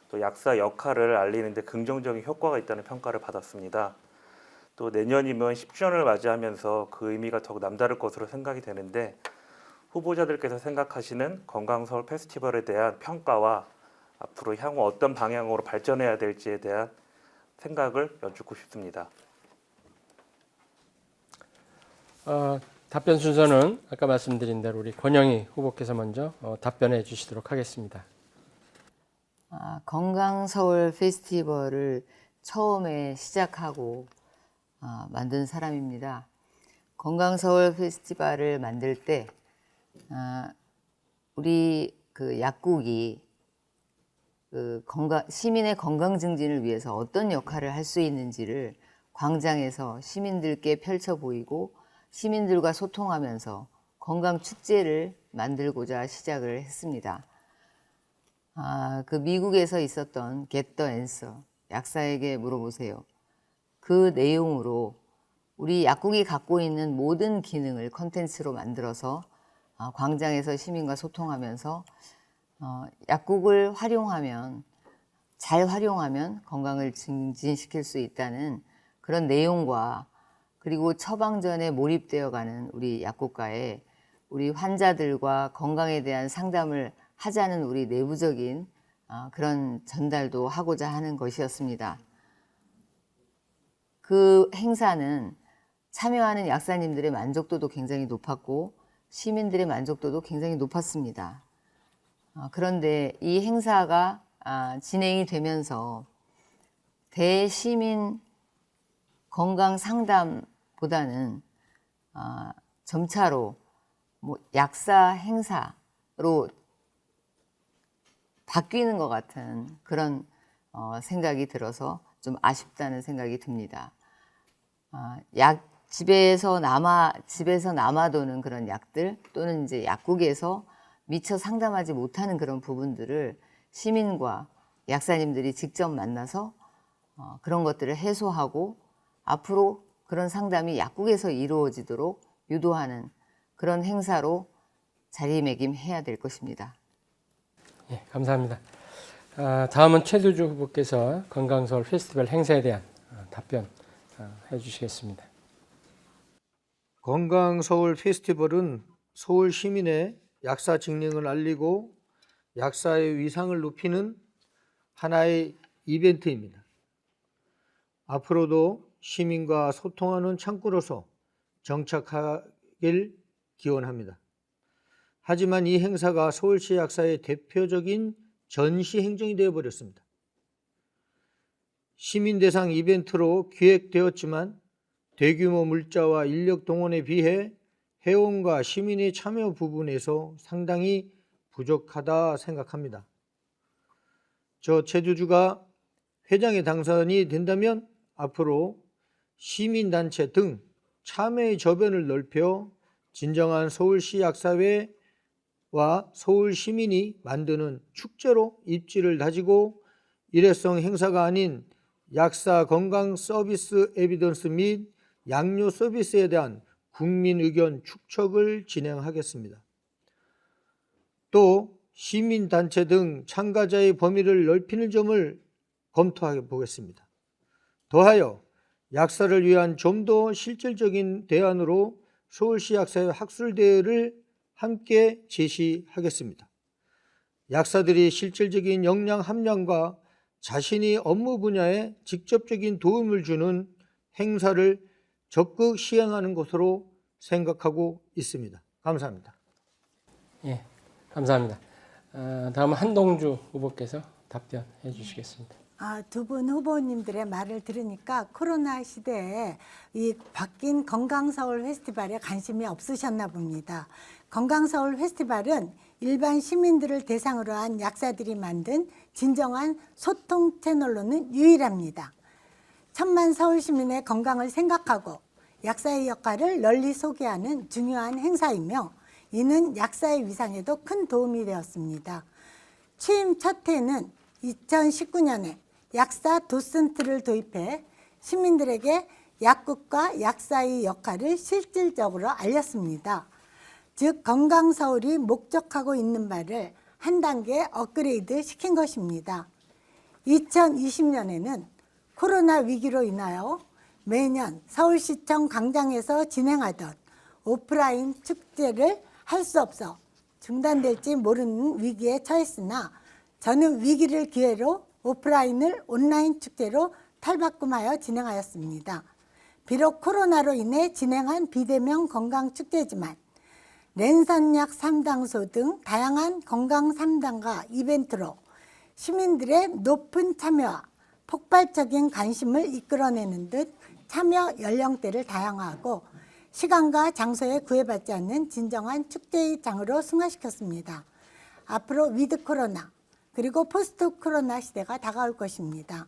또 약사 역할을 알리는 데 긍정적인 효과가 있다는 평가를 받았습니다. 또 내년이면 10주년을 맞이하면서 그 의미가 더욱 남다를 것으로 생각이 되는데 후보자들께서 생각하시는 건강서울 페스티벌에 대한 평가와 앞으로 향후 어떤 방향으로 발전해야 될지에 대한 생각을 여쭙고 싶습니다. 답변 순서는 아까 말씀드린 대로 우리 권영희 후보께서 먼저 답변해 주시도록 하겠습니다. 건강서울 페스티벌을 처음에 시작하고 만든 사람입니다. 건강서울 페스티벌을 만들 때 우리 그 약국이 그 시민의 건강 증진을 위해서 어떤 역할을 할 수 있는지를 광장에서 시민들께 펼쳐 보이고 시민들과 소통하면서 건강 축제를 만들고자 시작을 했습니다. 그 미국에서 있었던 Get the Answer, 약사에게 물어보세요. 그 내용으로 우리 약국이 갖고 있는 모든 기능을 콘텐츠로 만들어서 광장에서 시민과 소통하면서 약국을 잘 활용하면 건강을 증진시킬 수 있다는 그런 내용과 그리고 처방전에 몰입되어가는 우리 약국가에 우리 환자들과 건강에 대한 상담을 하자는 우리 내부적인 그런 전달도 하고자 하는 것이었습니다. 그 행사는 참여하는 약사님들의 만족도도 굉장히 높았고 시민들의 만족도도 굉장히 높았습니다. 그런데 이 행사가 진행이 되면서 대시민 건강 상담보다는 점차로 약사 행사로 바뀌는 것 같은 그런 생각이 들어서 좀 아쉽다는 생각이 듭니다. 집에서 남아도는 그런 약들 또는 이제 약국에서 미처 상담하지 못하는 그런 부분들을 시민과 약사님들이 직접 만나서 그런 것들을 해소하고 앞으로 그런 상담이 약국에서 이루어지도록 유도하는 그런 행사로 자리매김해야 될 것입니다. 예, 감사합니다. 다음은 최두주 후보께서 건강서울 페스티벌 행사에 대한 답변 해주시겠습니다. 건강서울 페스티벌은 서울 시민의 약사 직능을 알리고 약사의 위상을 높이는 하나의 이벤트입니다. 앞으로도 시민과 소통하는 창구로서 정착하길 기원합니다. 하지만 이 행사가 서울시 약사의 대표적인 전시 행정이 되어버렸습니다. 시민 대상 이벤트로 기획되었지만 대규모 물자와 인력 동원에 비해 회원과 시민의 참여 부분에서 상당히 부족하다 생각합니다. 저 최두주가 회장에 당선이 된다면 앞으로 시민단체 등 참여의 저변을 넓혀 진정한 서울시 약사회와 서울 시민이 만드는 축제로 입지를 다지고 일회성 행사가 아닌 약사 건강 서비스 에비던스 및 양료 서비스에 대한 국민 의견 축적을 진행하겠습니다. 또 시민단체 등 참가자의 범위를 넓히는 점을 검토해 보겠습니다. 더하여 약사를 위한 좀 더 실질적인 대안으로 서울시 약사회 학술대회를 함께 제시하겠습니다. 약사들이 실질적인 역량 함량과 자신이 업무 분야에 직접적인 도움을 주는 행사를 적극 시행하는 것으로 생각하고 있습니다. 감사합니다. 예, 감사합니다. 다음은 한동주 후보께서 답변해 주시겠습니다. 두 분 후보님들의 말을 들으니까 코로나 시대에 이 바뀐 건강서울 페스티벌에 관심이 없으셨나 봅니다. 건강서울 페스티벌은 일반 시민들을 대상으로 한 약사들이 만든 진정한 소통 채널로는 유일합니다. 1000만 서울 시민의 건강을 생각하고 약사의 역할을 널리 소개하는 중요한 행사이며 이는 약사의 위상에도 큰 도움이 되었습니다. 취임 첫 해는 2019년에 약사 도슨트를 도입해 시민들에게 약국과 약사의 역할을 실질적으로 알렸습니다. 즉 건강서울이 목적하고 있는 바를 한 단계 업그레이드 시킨 것입니다. 2020년에는 코로나 위기로 인하여 매년 서울시청 광장에서 진행하던 오프라인 축제를 할 수 없어 중단될지 모르는 위기에 처했으나 저는 위기를 기회로 오프라인을 온라인 축제로 탈바꿈하여 진행하였습니다. 비록 코로나로 인해 진행한 비대면 건강축제지만 랜선약 3당소 등 다양한 건강 3당과 이벤트로 시민들의 높은 참여와 폭발적인 관심을 이끌어내는 듯 참여 연령대를 다양화하고 시간과 장소에 구애받지 않는 진정한 축제의 장으로 승화시켰습니다. 앞으로 위드 코로나 그리고 포스트 코로나 시대가 다가올 것입니다.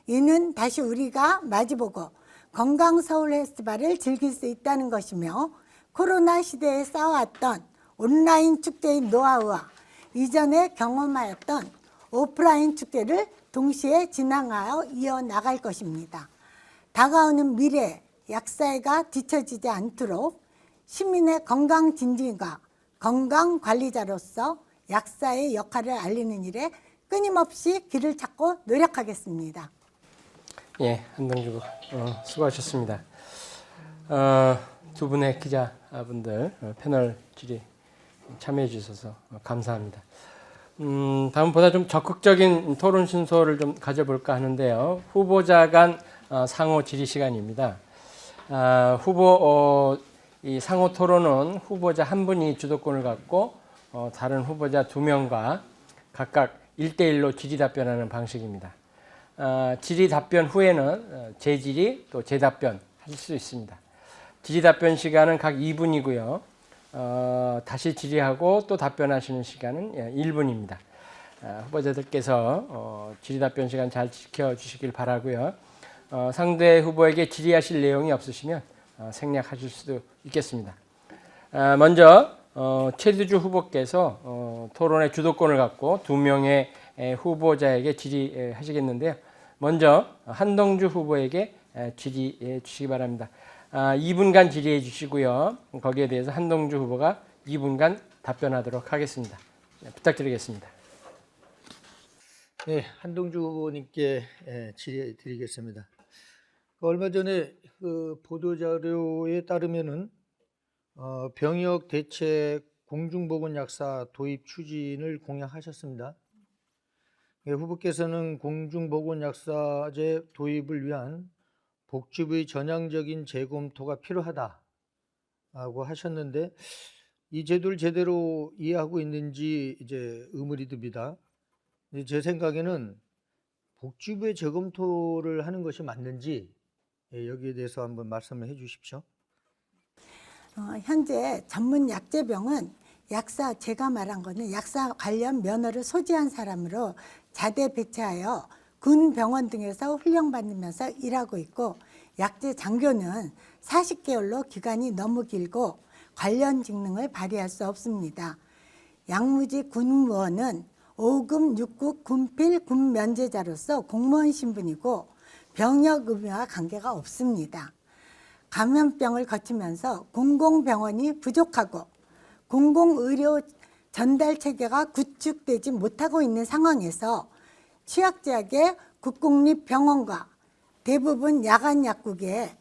이는 다시 우리가 마주보고 건강 서울 페스티벌을 즐길 수 있다는 것이며 코로나 시대에 쌓아왔던 온라인 축제의 노하우와 이전에 경험하였던 오프라인 축제를 동시에 진행하여 이어나갈 것입니다. 다가오는 미래에 약사회가 뒤처지지 않도록 시민의 건강 증진과 건강 관리자로서 약사의 역할을 알리는 일에 끊임없이 길을 찾고 노력하겠습니다. 예, 한동주 수고하셨습니다. 두 분의 기자분들 패널 질의 참여해 주셔서 감사합니다. 다음보다 좀 적극적인 토론 순서를 좀 가져볼까 하는데요. 후보자 간 상호 질의 시간입니다. 이 상호 토론은 후보자 한 분이 주도권을 갖고 다른 후보자 2명과 각각 1대1로 질의 답변하는 방식입니다. 질의 답변 후에는 재질의 또 재답변 하실 수 있습니다. 질의 답변 시간은 각 2분이고요. 다시 질의하고 또 답변하시는 시간은 1분입니다. 후보자들께서 질의 답변 시간 잘 지켜주시길 바라고요. 상대 후보에게 질의하실 내용이 없으시면 생략하실 수도 있겠습니다. 먼저 최두주 후보께서 토론의 주도권을 갖고 2명의 후보자에게 질의하시겠는데요. 먼저 한동주 후보에게 질의해 주시기 바랍니다. 2분간 질의해 주시고요. 거기에 대해서 한동주 후보가 2분간 답변하도록 하겠습니다. 부탁드리겠습니다. 네, 한동주 후보님께 질의 드리겠습니다. 얼마 전에 그 보도자료에 따르면은 병역 대책 공중보건약사 도입 추진을 공약하셨습니다. 후보께서는 공중보건약사제 도입을 위한 복지부의 전향적인 재검토가 필요하다고 하셨는데 이 제도를 제대로 이해하고 있는지 이제 의문이 듭니다. 제 생각에는 복지부의 재검토를 하는 것이 맞는지 여기에 대해서 한번 말씀을 해 주십시오. 현재 전문 약제병은 약사, 제가 말한 거는 약사 관련 면허를 소지한 사람으로 자대 배치하여 군 병원 등에서 훈련받으면서 일하고 있고 약제 장교는 40개월로 기간이 너무 길고 관련 직능을 발휘할 수 없습니다. 양무지 군무원은 5급 6급 군필 군면제자로서 공무원 신분이고 병역 의무와 관계가 없습니다. 감염병을 거치면서 공공병원이 부족하고 공공의료 전달 체계가 구축되지 못하고 있는 상황에서 취약지역의 국공립병원과 대부분 야간 약국에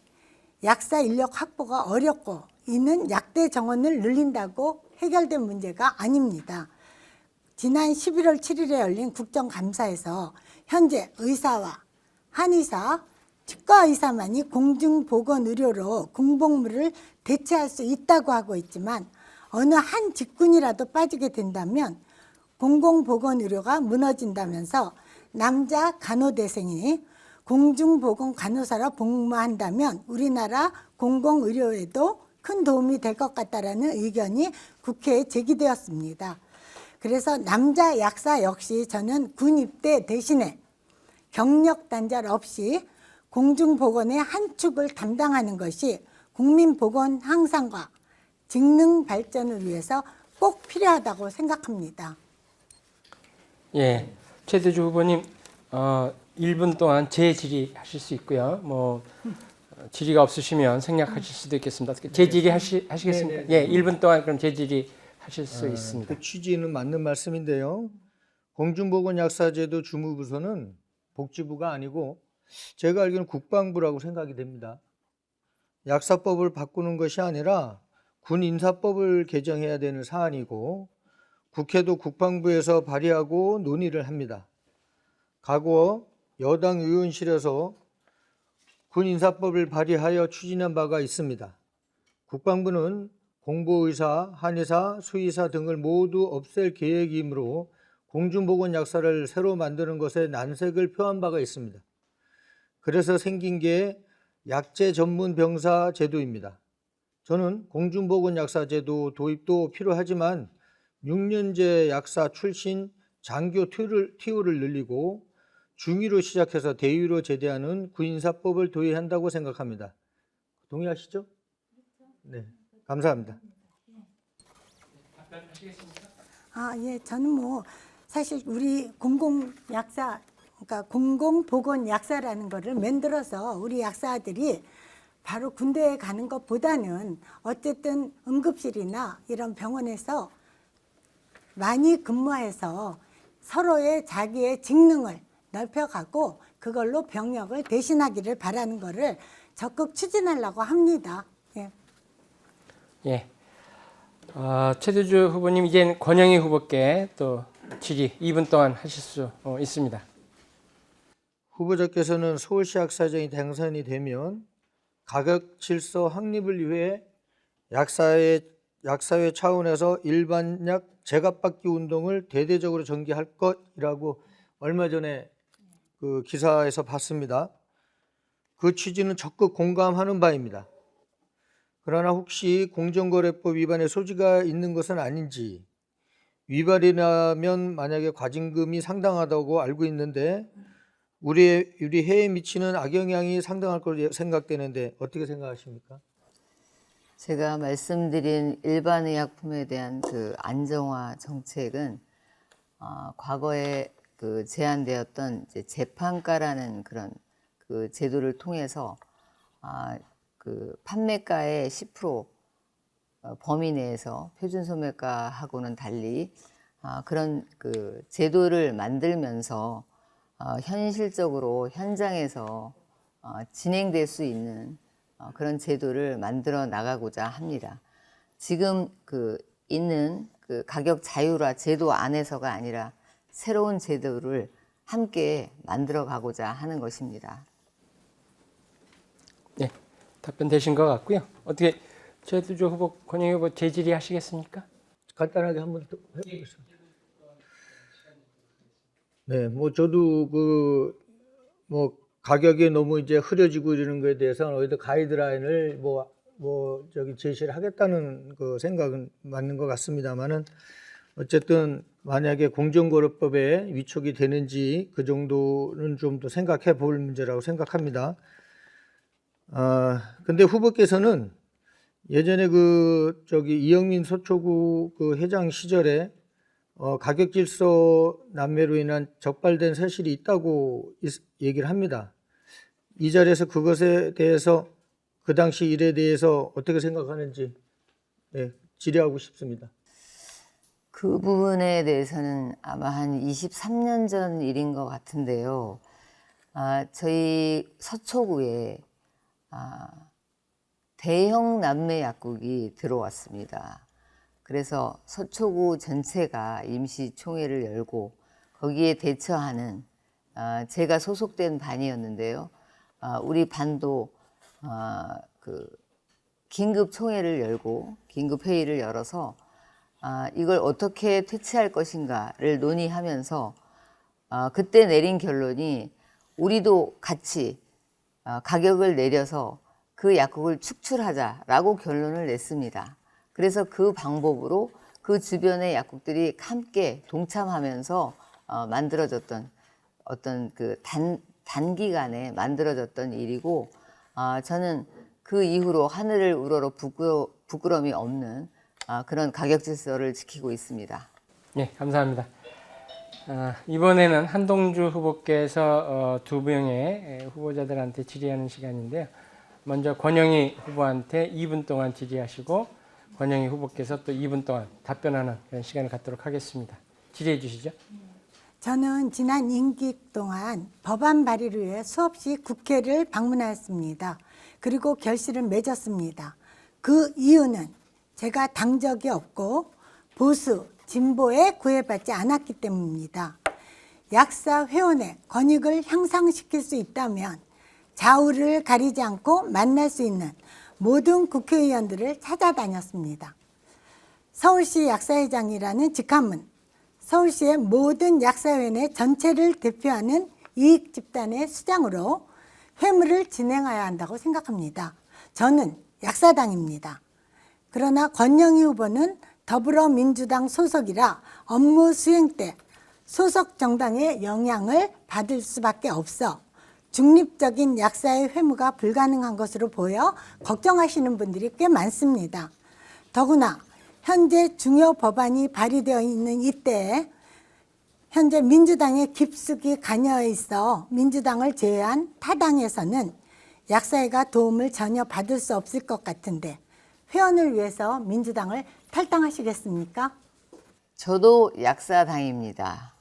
약사 인력 확보가 어렵고 이는 약대 정원을 늘린다고 해결된 문제가 아닙니다. 지난 11월 7일에 열린 국정감사에서 현재 의사와 한의사, 치과의사만이 공중보건의료로 공복무를 대체할 수 있다고 하고 있지만 어느 한 직군이라도 빠지게 된다면 공공보건의료가 무너진다면서 남자 간호대생이 공중보건 간호사로 복무한다면 우리나라 공공의료에도 큰 도움이 될 것 같다라는 의견이 국회에 제기되었습니다. 그래서 남자 약사 역시 저는 군 입대 대신에 경력 단절 없이 공중보건의 한 축을 담당하는 것이 국민보건 향상과 직능 발전을 위해서 꼭 필요하다고 생각합니다. 예, 최대주 후보님 1분 동안 재질의하실 수 있고요. 뭐 질의가 없으시면 생략하실 수도 있겠습니다. 재질의 하시겠습니까? 예, 1분 동안 그럼 재질의 하실 수 있습니다. 그 취지는 맞는 말씀인데요. 공중보건약사제도 주무부서는 복지부가 아니고 제가 알기로는 국방부라고 생각이 됩니다. 약사법을 바꾸는 것이 아니라 군인사법을 개정해야 되는 사안이고 국회도 국방부에서 발의하고 논의를 합니다. 과거 여당 의원실에서 군인사법을 발의하여 추진한 바가 있습니다. 국방부는 공보의사, 한의사, 수의사 등을 모두 없앨 계획이므로 공중보건약사를 새로 만드는 것에 난색을 표한 바가 있습니다. 그래서 생긴 게 약제 전문 병사 제도입니다. 저는 공중보건약사 제도 도입도 필요하지만 6년제 약사 출신 장교 티오를 늘리고 중위로 시작해서 대위로 제대하는 군인사법을 도입한다고 생각합니다. 동의하시죠? 네, 감사합니다. 예, 저는 뭐 사실 우리 공공약사, 그러니까 공공보건약사라는 거를 만들어서 우리 약사들이 바로 군대에 가는 것보다는 어쨌든 응급실이나 이런 병원에서 많이 근무해서 서로의 자기의 직능을 넓혀가고 그걸로 병역을 대신하기를 바라는 거를 적극 추진하려고 합니다. 예. 예. 최대주 후보님 이제는 권영희 후보께 또 질의 2분 동안 하실 수 있습니다. 후보자께서는 서울시 약사정이 당선이 되면 가격 질서 확립을 위해 약사회 차원에서 일반약 제값받기 운동을 대대적으로 전개할 것이라고 얼마 전에 그 기사에서 봤습니다. 그 취지는 적극 공감하는 바입니다. 그러나 혹시 공정거래법 위반의 소지가 있는 것은 아닌지, 위반이라면 만약에 과징금이 상당하다고 알고 있는데 우리 해에 미치는 악영향이 상당할 것으로 생각되는데 어떻게 생각하십니까? 제가 말씀드린 일반의약품에 대한 그 안정화 정책은 과거에 그 제안되었던 이제 재판가라는 그런 그 제도를 통해서 그 판매가의 10% 범위 내에서 표준 소매가하고는 달리 그런 그 제도를 만들면서 현실적으로 현장에서 진행될 수 있는 그런 제도를 만들어 나가고자 합니다. 지금 그 있는 그 가격 자율화 제도 안에서가 아니라 새로운 제도를 함께 만들어 가고자 하는 것입니다. 네, 답변 되신 것 같고요. 어떻게 최대주 후보, 권영희 후보 재질의 하시겠습니까? 간단하게 한번 더 해보겠습니다. 네, 뭐 저도 뭐 가격이 너무 이제 흐려지고 이러는 거에 대해서는 오히려 가이드라인을 저기 제시를 하겠다는 그 생각은 맞는 것 같습니다만은 어쨌든 만약에 공정거래법에 위촉이 되는지 그 정도는 좀 더 생각해 볼 문제라고 생각합니다. 근데 후보께서는 예전에 이영민 서초구 그 회장 시절에 가격 질서 난매로 인한 적발된 사실이 있다고 얘기를 합니다. 이 자리에서 그것에 대해서 그 당시 일에 대해서 어떻게 생각하는지 질의하고 싶습니다. 그 부분에 대해서는 아마 한 23년 전 일인 것 같은데요. 저희 서초구에 대형 남매 약국이 들어왔습니다. 그래서 서초구 전체가 임시총회를 열고 거기에 대처하는 제가 소속된 반이었는데요. 우리 반도 그 긴급 총회를 열고 긴급 회의를 열어서 이걸 어떻게 퇴치할 것인가를 논의하면서 그때 내린 결론이 우리도 같이 가격을 내려서 그 약국을 축출하자라고 결론을 냈습니다. 그래서 그 방법으로 그 주변의 약국들이 함께 동참하면서 만들어졌던 어떤 그 단기간에 만들어졌던 일이고 저는 그 이후로 하늘을 우러러 부끄러움이 없는 그런 가격 질서를 지키고 있습니다. 네, 감사합니다. 이번에는 한동주 후보께서 두 명의 후보자들한테 질의하는 시간인데요. 먼저 권영희 후보한테 2분 동안 질의하시고 권영희 후보께서 또 2분 동안 답변하는 그런 시간을 갖도록 하겠습니다. 질의해 주시죠. 저는 지난 임기 동안 법안 발의를 위해 수없이 국회를 방문하였습니다. 그리고 결실을 맺었습니다. 그 이유는 제가 당적이 없고 보수, 진보에 구애받지 않았기 때문입니다. 약사 회원의 권익을 향상시킬 수 있다면 좌우를 가리지 않고 만날 수 있는 모든 국회의원들을 찾아다녔습니다. 서울시 약사회장이라는 직함은 서울시의 모든 약사회원의 전체를 대표하는 이익 집단의 수장으로 회무를 진행해야 한다고 생각합니다. 저는 약사당입니다. 그러나 권영희 후보는 더불어민주당 소속이라 업무 수행 때 소속 정당의 영향을 받을 수밖에 없어 중립적인 약사의 회무가 불가능한 것으로 보여 걱정하시는 분들이 꽤 많습니다. 더구나 현재 중요 법안이 발의되어 있는 이때에 현재 민주당에 깊숙이 관여해 있어 민주당을 제외한 타 당에서는 약사회가 도움을 전혀 받을 수 없을 것 같은데 회원을 위해서 민주당을 탈당하시겠습니까? 저도 약사당입니다.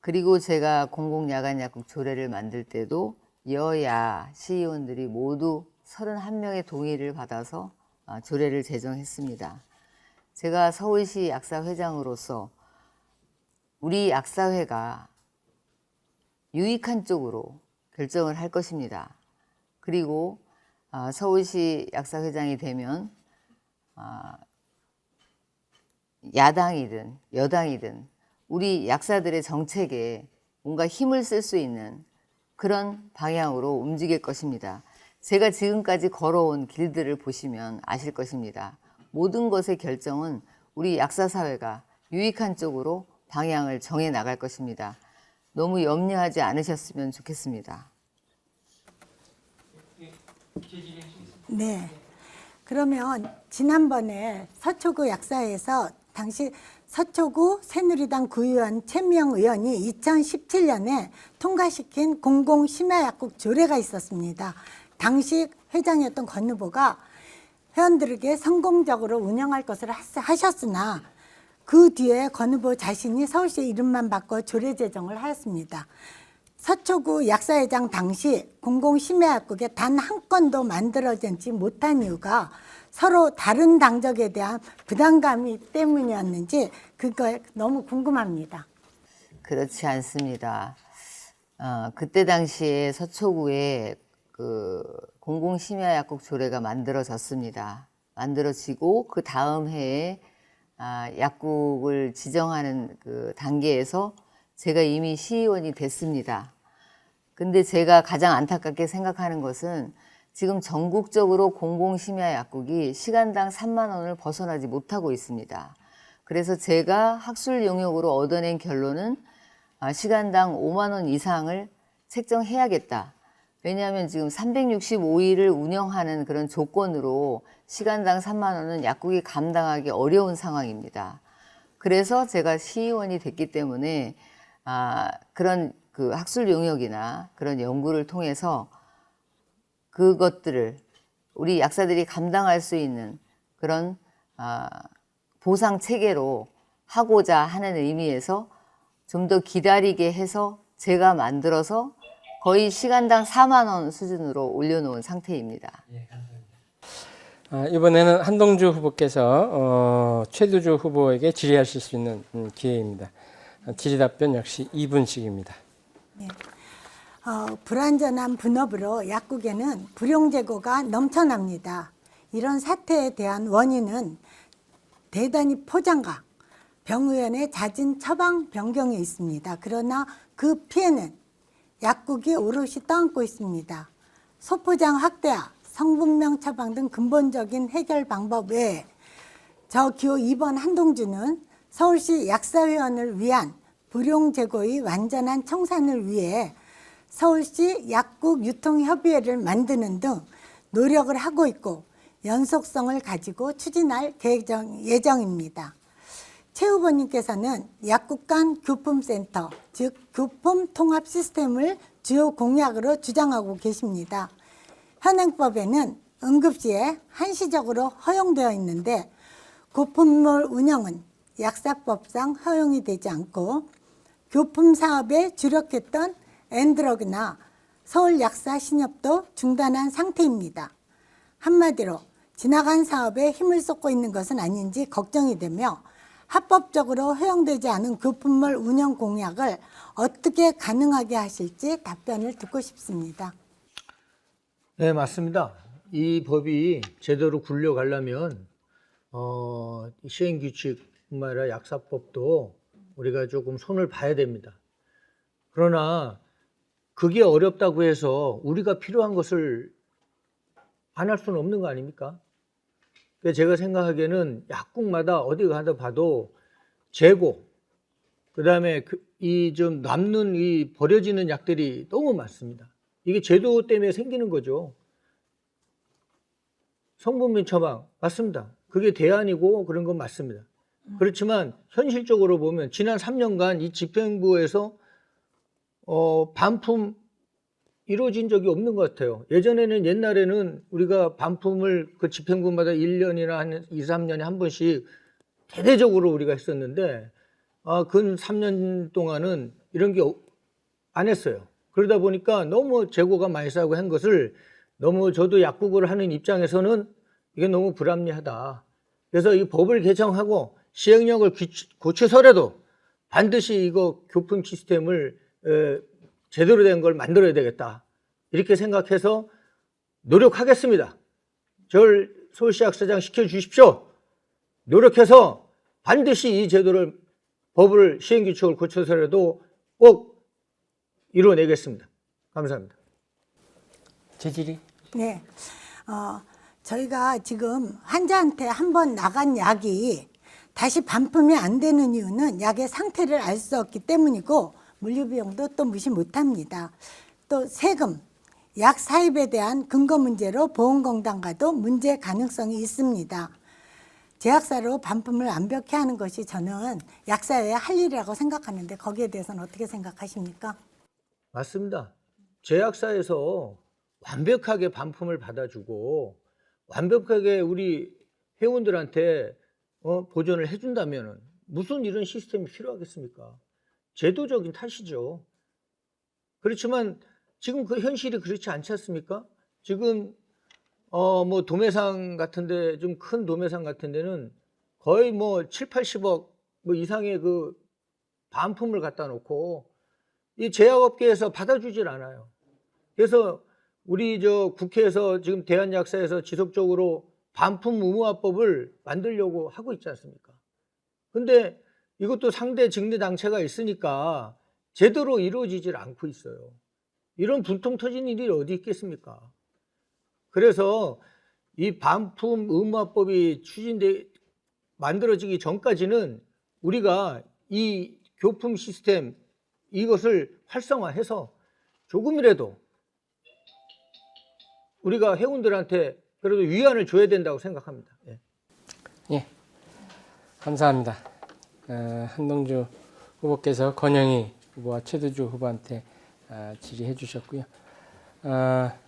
그리고 제가 공공야간약국 조례를 만들 때도 여야 시의원들이 모두 31명의 동의를 받아서 조례를 제정했습니다. 제가 서울시 약사회장으로서 우리 약사회가 유익한 쪽으로 결정을 할 것입니다. 그리고 서울시 약사회장이 되면 야당이든 여당이든 우리 약사들의 정책에 뭔가 힘을 쓸 수 있는 그런 방향으로 움직일 것입니다. 제가 지금까지 걸어온 길들을 보시면 아실 것입니다. 모든 것의 결정은 우리 약사사회가 유익한 쪽으로 방향을 정해 나갈 것입니다. 너무 염려하지 않으셨으면 좋겠습니다. 네. 그러면 지난번에 서초구 약사회에서 당시 서초구 새누리당 구의원 최미영 의원이 2017년에 통과시킨 공공심야약국 조례가 있었습니다. 당시 회장이었던 권 후보가 회원들에게 성공적으로 운영할 것을 하셨으나 그 뒤에 권 후보 자신이 서울시의 이름만 바꿔 조례 제정을 하였습니다. 서초구 약사회장 당시 공공심야약국에 단 한 건도 만들어지지 못한 이유가 서로 다른 당적에 대한 부담감이 때문이었는지 그거 너무 궁금합니다. 그렇지 않습니다. 그때 당시에 서초구에 그 공공심야약국 조례가 만들어졌습니다. 만들어지고 그 다음 해에 약국을 지정하는 그 단계에서 제가 이미 시의원이 됐습니다. 근데 제가 가장 안타깝게 생각하는 것은 지금 전국적으로 공공심야약국이 시간당 3만 원을 벗어나지 못하고 있습니다. 그래서 제가 학술 용역으로 얻어낸 결론은 시간당 5만 원 이상을 책정해야겠다. 왜냐하면 지금 365일을 운영하는 그런 조건으로 시간당 3만 원은 약국이 감당하기 어려운 상황입니다. 그래서 제가 시의원이 됐기 때문에 그런 그 학술 용역이나 그런 연구를 통해서 그것들을 우리 약사들이 감당할 수 있는 그런 보상 체계로 하고자 하는 의미에서 좀 더 기다리게 해서 제가 만들어서 거의 시간당 4만 원 수준으로 올려놓은 상태입니다. 예, 감사합니다. 이번에는 한동주 후보께서 최두주 후보에게 질의하실 수 있는 기회입니다. 질의 답변 역시 2분씩입니다. 네. 불완전한 분업으로 약국에는 불용재고가 넘쳐납니다. 이런 사태에 대한 원인은 대단히 포장과 병의원의 잦은 처방 변경에 있습니다. 그러나 그 피해는 약국이 오롯이 떠안고 있습니다. 소포장 확대와 성분명 처방 등 근본적인 해결 방법 외에 저 기호 2번 한동주는 서울시 약사회원을 위한 불용재고의 완전한 청산을 위해 서울시 약국유통협의회를 만드는 등 노력을 하고 있고 연속성을 가지고 추진할 예정입니다. 최 후보님께서는 약국 간 교품센터, 즉 교품 통합 시스템을 주요 공약으로 주장하고 계십니다. 현행법에는 응급시에 한시적으로 허용되어 있는데 교품몰 운영은 약사법상 허용이 되지 않고 교품 사업에 주력했던 엔드러그나 서울약사신협도 중단한 상태입니다. 한마디로 지나간 사업에 힘을 쏟고 있는 것은 아닌지 걱정이 되며 합법적으로 허용되지 않은 교품몰 운영 공약을 어떻게 가능하게 하실지 답변을 듣고 싶습니다. 네, 맞습니다. 이 법이 제대로 굴려가려면 시행규칙뿐만 아니라 약사법도 우리가 조금 손을 봐야 됩니다. 그러나 그게 어렵다고 해서 우리가 필요한 것을 안 할 수는 없는 거 아닙니까? 그래서 제가 생각하기에는 약국마다 어디 가다 봐도 재고, 그다음에 이 좀 남는 이 버려지는 약들이 너무 많습니다. 이게 제도 때문에 생기는 거죠. 성분명 처방 맞습니다. 그게 대안이고 그런 건 맞습니다. 그렇지만 현실적으로 보면 지난 3년간 이 집행부에서 반품 이루어진 적이 없는 것 같아요. 옛날에는 우리가 반품을 그 집행부마다 1년이나 한 2, 3년에 한 번씩 대대적으로 우리가 했었는데 근 3년 동안은 이런 게 안 했어요. 그러다 보니까 너무 재고가 많이 쌓이고 한 것을 너무 저도 약국을 하는 입장에서는 이게 너무 불합리하다. 그래서 이 법을 개정하고 시행령을 고쳐서라도 반드시 이거 교품 시스템을 제대로 된 걸 만들어야 되겠다. 이렇게 생각해서 노력하겠습니다. 저를 서울시 약사장 시켜주십시오. 노력해서 반드시 이 제도를 법을 시행규칙을 고쳐서라도 꼭 이루어내겠습니다. 감사합니다. 재질이 네, 저희가 지금 환자한테 한번 나간 약이 다시 반품이 안 되는 이유는 약의 상태를 알 수 없기 때문이고 물류비용도 또 무시 못합니다. 또 세금, 약 사입에 대한 근거 문제로 보험공단과도 문제 가능성이 있습니다. 제약사로 반품을 완벽히 하는 것이 저는 약사의 할 일이라고 생각하는데 거기에 대해서는 어떻게 생각하십니까? 맞습니다. 제약사에서 완벽하게 반품을 받아주고 완벽하게 우리 회원들한테 보존을 해준다면 무슨 이런 시스템이 필요하겠습니까? 제도적인 탓이죠. 그렇지만 지금 그 현실이 그렇지 않지 않습니까? 지금 뭐 도매상 같은데 좀 큰 도매상 같은 데는 거의 뭐 7, 80억 뭐 이상의 그 반품을 갖다 놓고 이 제약업계에서 받아주질 않아요. 그래서 우리 국회에서 지금 대한약사에서 지속적으로 반품 의무화법을 만들려고 하고 있지 않습니까? 근데 이것도 상대 증리 당체가 있으니까 제대로 이루어지질 않고 있어요. 이런 분통 터진 일이 어디 있겠습니까? 그래서 이 반품 의무화법이 만들어지기 전까지는 우리가 이 교품 시스템 이것을 활성화해서 조금이라도 우리가 회원들한테 그래도 위안을 줘야 된다고 생각합니다. 예. 예, 감사합니다. 한동주 후보께서 권영희 후보와 최두주 후보한테 질의해 주셨고요.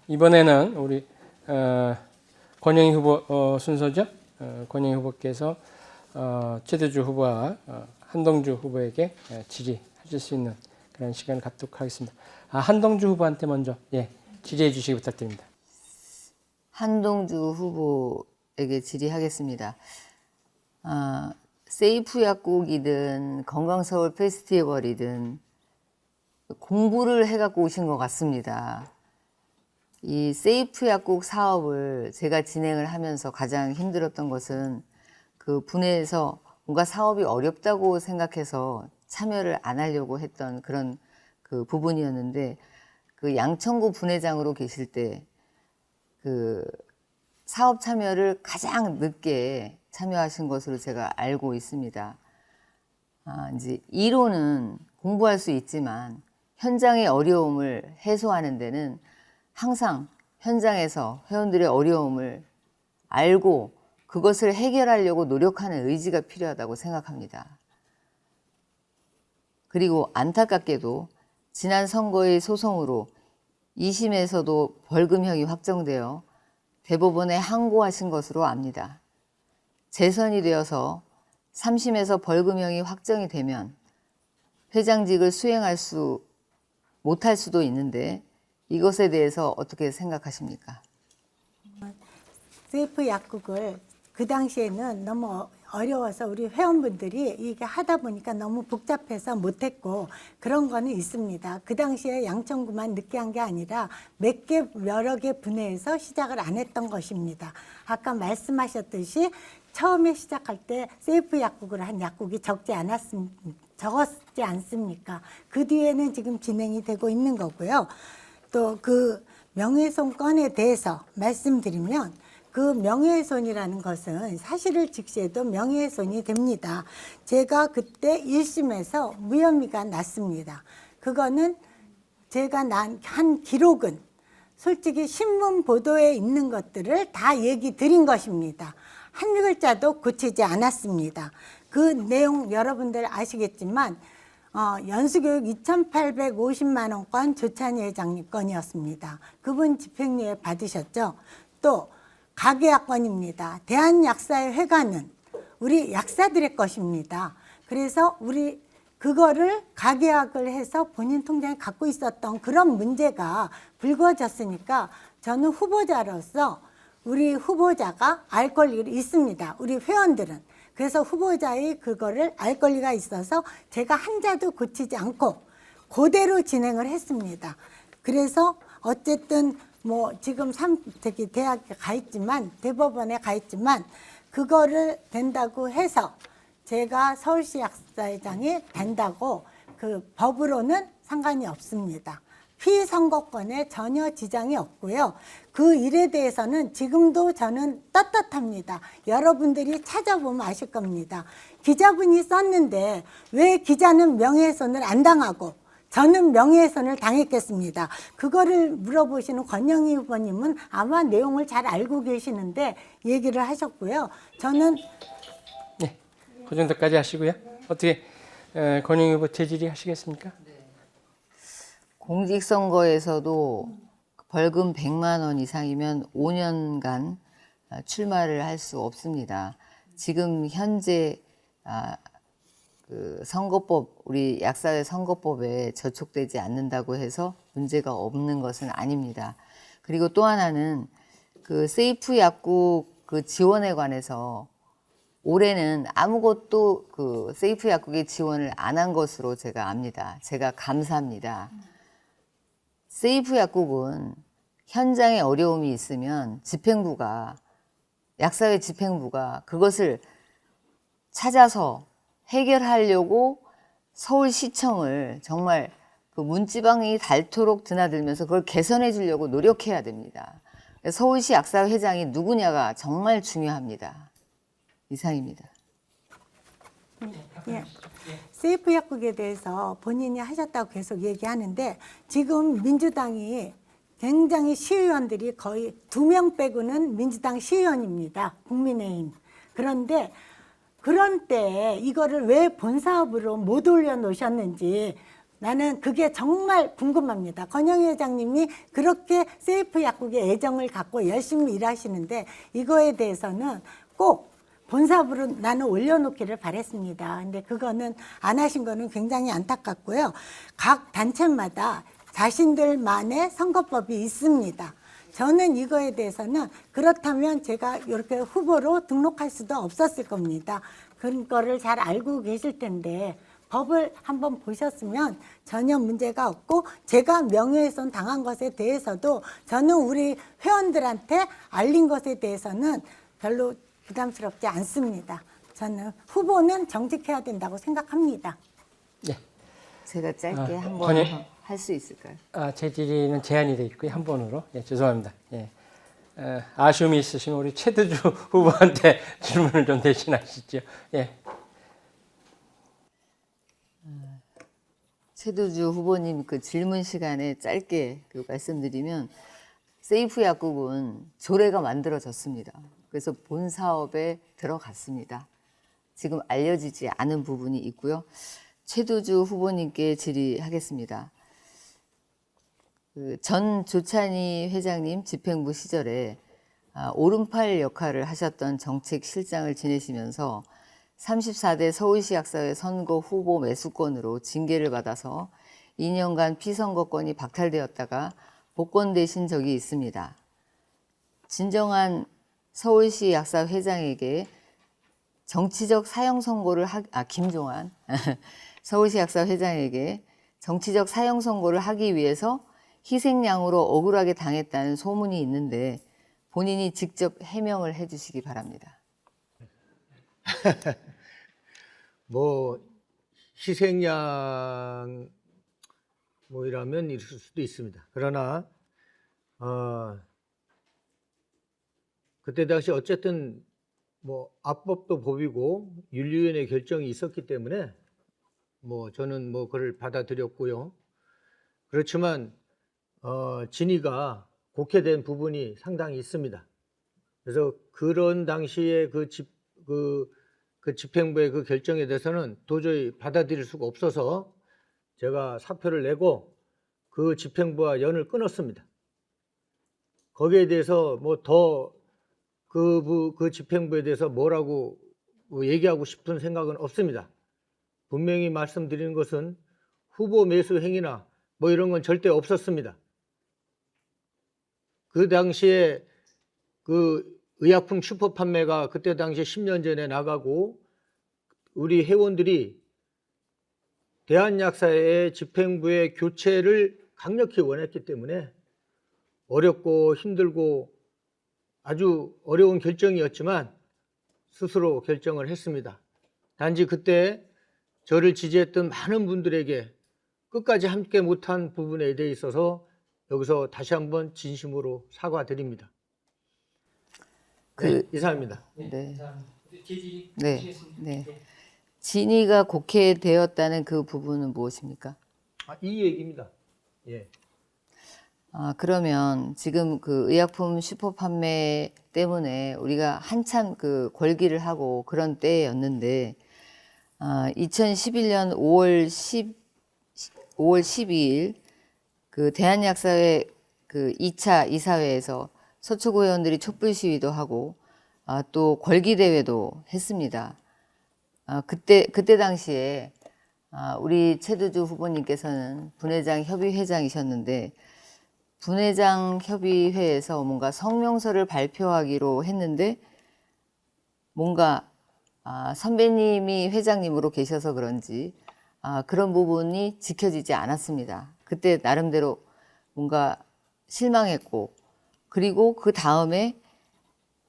이번에는 우리 권영희 후보 순서죠. 권영희 후보께서 최두주 후보와 한동주 후보에게 질의하실 수 있는 그런 시간을 갖도록 하겠습니다. 한동주 후보한테 먼저 질의해 주시기 부탁드립니다. 한동주 후보에게 질의하겠습니다. 세이프 약국이든 건강서울 페스티벌이든 공부를 해갖고 오신 것 같습니다. 이 세이프 약국 사업을 제가 진행을 하면서 가장 힘들었던 것은 그 분해에서 뭔가 사업이 어렵다고 생각해서 참여를 안 하려고 했던 그런 그 부분이었는데 그 양천구 분회장으로 계실 때 그 사업 참여를 가장 늦게 참여하신 것으로 제가 알고 있습니다. 이제 이론은 공부할 수 있지만 현장의 어려움을 해소하는 데는 항상 현장에서 회원들의 어려움을 알고 그것을 해결하려고 노력하는 의지가 필요하다고 생각합니다. 그리고 안타깝게도 지난 선거의 소송으로 2심에서도 벌금형이 확정되어 대법원에 항고하신 것으로 압니다. 재선이 되어서 3심에서 벌금형이 확정이 되면 회장직을 못할 수도 있는데 이것에 대해서 어떻게 생각하십니까? 세이프 약국을 그 당시에는 너무 어려워서 우리 회원분들이 이게 하다 보니까 너무 복잡해서 못했고 그런 거는 있습니다. 그 당시에 양천구만 늦게 한 게 아니라 여러 개 분해해서 시작을 안 했던 것입니다. 아까 말씀하셨듯이 처음에 시작할 때 세이프 약국을 한 약국이 적지 않습니까? 그 뒤에는 지금 진행이 되고 있는 거고요. 또 그 명예훼손 건에 대해서 말씀드리면 그 명예훼손이라는 것은 사실을 직시해도 명예훼손이 됩니다. 제가 그때 1심에서 무혐의가 났습니다. 그거는 제가 한 기록은 솔직히 신문 보도에 있는 것들을 다 얘기 드린 것입니다. 한 글자도 고치지 않았습니다. 그 내용 여러분들 아시겠지만 연수교육 2,850만 원권 조찬희 회장님 건이었습니다. 그분 집행유예 받으셨죠. 또 가계약건입니다. 대한약사회회관은 우리 약사들의 것입니다. 그래서 우리 그거를 가계약을 해서 본인 통장에 갖고 있었던 그런 문제가 불거졌으니까 저는 후보자로서 우리 후보자가 알 권리가 있습니다. 우리 회원들은. 그래서 후보자의 그거를 알 권리가 있어서 제가 한자도 고치지 않고 그대로 진행을 했습니다. 그래서 어쨌든 뭐 지금 대학에 가 있지만 대법원에 가 있지만 그거를 된다고 해서 제가 서울시 약사회장이 된다고 그 법으로는 상관이 없습니다. 피선거권에 전혀 지장이 없고요. 그 일에 대해서는 지금도 저는 떳떳합니다. 여러분들이 찾아보면 아실 겁니다. 기자분이 썼는데 왜 기자는 명예훼손을 안 당하고 저는 명예훼손을 당했겠습니다. 그거를 물어보시는 권영희 후보님은 아마 내용을 잘 알고 계시는데 얘기를 하셨고요. 저는 네, 그 정도까지 하시고요. 어떻게 권영희 후보 재질의 하시겠습니까? 공직선거에서도 벌금 100만 원 이상이면 5년간 출마를 할 수 없습니다. 지금 현재 그 선거법, 우리 약사회 선거법에 저촉되지 않는다고 해서 문제가 없는 것은 아닙니다. 그리고 또 하나는 그 세이프 약국 그 지원에 관해서 올해는 아무것도 그 세이프 약국의 지원을 안 한 것으로 제가 압니다. 제가 감사합니다. 세이프 약국은 현장에 어려움이 있으면 약사회 집행부가 그것을 찾아서 해결하려고 서울시청을 정말 그 문지방이 닳도록 드나들면서 그걸 개선해 주려고 노력해야 됩니다. 서울시 약사회 회장이 누구냐가 정말 중요합니다. 이상입니다. 예. 세이프 약국에 대해서 본인이 하셨다고 계속 얘기하는데 지금 민주당이 굉장히 시의원들이 거의 2명 빼고는 민주당 시의원입니다. 국민의힘. 그런데 그런 때 이거를 왜 본사업으로 못 올려놓으셨는지 나는 그게 정말 궁금합니다. 권영희 회장님이 그렇게 세이프 약국에 애정을 갖고 열심히 일하시는데 이거에 대해서는 꼭 본사업으로 나는 올려놓기를 바랬습니다. 근데 그거는 안 하신 거는 굉장히 안타깝고요. 각 단체마다 자신들만의 선거법이 있습니다. 저는 이거에 대해서는 그렇다면 제가 이렇게 후보로 등록할 수도 없었을 겁니다. 그런 거를 잘 알고 계실 텐데 법을 한번 보셨으면 전혀 문제가 없고 제가 명예훼손 당한 것에 대해서도 저는 우리 회원들한테 알린 것에 대해서는 별로 부담스럽지 않습니다. 저는 후보는 정직해야 된다고 생각합니다. 네. 제가 짧게 한 번 권영- 할 수 있을까요? 제 질의는 제한이 되어 있고요. 한 번으로. 예, 죄송합니다. 예. 아쉬움이 있으시면 우리 최두주 후보한테 질문을 좀 대신하시죠. 예. 최두주 후보님 그 질문 시간에 짧게 그 말씀드리면 세이프 약국은 조례가 만들어졌습니다. 그래서 본 사업에 들어갔습니다. 지금 알려지지 않은 부분이 있고요. 최두주 후보님께 질의하겠습니다. 전 조찬희 회장님 집행부 시절에 오른팔 역할을 하셨던 정책실장을 지내시면서 34대 서울시 약사회 선거 후보 매수권으로 징계를 받아서 2년간 피선거권이 박탈되었다가 복권되신 적이 있습니다. 진정한 서울시 약사 회장에게 정치적 사형 선고를 김종환 서울시 약사 회장에게 정치적 사형 선고를 하기 위해서 희생양으로 억울하게 당했다는 소문이 있는데 본인이 직접 해명을 해주시기 바랍니다. 뭐 희생양 뭐이라면 있을 수도 있습니다. 그러나 그때 당시 어쨌든 뭐 합법도 법이고 윤리위원회 결정이 있었기 때문에 뭐 저는 뭐 그걸 받아들였고요. 그렇지만 진위가 곡해된 부분이 상당히 있습니다. 그래서 그런 당시에 그 집행부의 그 결정에 대해서는 도저히 받아들일 수가 없어서 제가 사표를 내고 그 집행부와 연을 끊었습니다. 거기에 대해서 뭐 더 그 집행부에 대해서 뭐라고 얘기하고 싶은 생각은 없습니다. 분명히 말씀드리는 것은 후보 매수 행위나 뭐 이런 건 절대 없었습니다. 그 당시에 그 의약품 슈퍼 판매가 그때 당시에 10년 전에 나가고 우리 회원들이 대한약사회 집행부의 교체를 강력히 원했기 때문에 어렵고 힘들고 아주 어려운 결정이었지만 스스로 결정을 했습니다. 단지 그때 저를 지지했던 많은 분들에게 끝까지 함께 못한 부분에 대해 있어서 여기서 다시 한번 진심으로 사과드립니다. 이상입니다. 네. 네. 진위가 곡해되었다는 그 부분은 무엇입니까? 이 얘기입니다. 예. 그러면 지금 그 의약품 슈퍼 판매 때문에 우리가 한참 그 골기를 하고 그런 때였는데 2011년 5월 12일 그 대한약사회 그 2차 이사회에서 서초구 회원들이 촛불 시위도 하고 또 걸기 대회도 했습니다. 그때 당시에 우리 최두주 후보님께서는 분회장 협의회장이셨는데 분회장 협의회에서 뭔가 성명서를 발표하기로 했는데 뭔가 선배님이 회장님으로 계셔서 그런지 그런 부분이 지켜지지 않았습니다. 그때 나름대로 뭔가 실망했고 그리고 그 다음에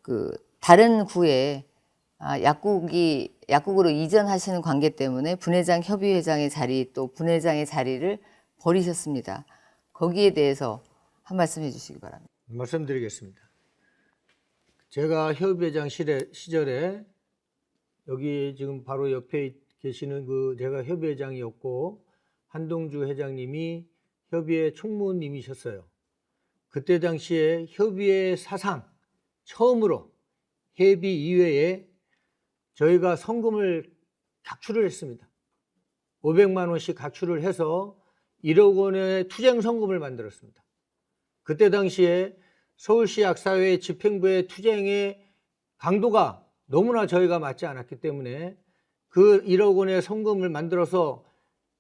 그 다른 구에 약국으로 이전하시는 관계 때문에 분회장 협의회장의 자리 또 분회장의 자리를 버리셨습니다. 거기에 대해서 한 말씀 해주시기 바랍니다. 말씀드리겠습니다. 제가 협의회장 시절에 여기 지금 바로 옆에 계시는 제가 협의회장이었고 한동주 회장님이 협의회 총무님이셨어요. 그때 당시에 협의회 사상 처음으로 회비 이외에 저희가 성금을 각출을 했습니다. 500만 원씩 각출을 해서 1억 원의 투쟁 성금을 만들었습니다. 그때 당시에 서울시 약사회 집행부의 투쟁의 강도가 너무나 저희가 맞지 않았기 때문에 그 1억 원의 성금을 만들어서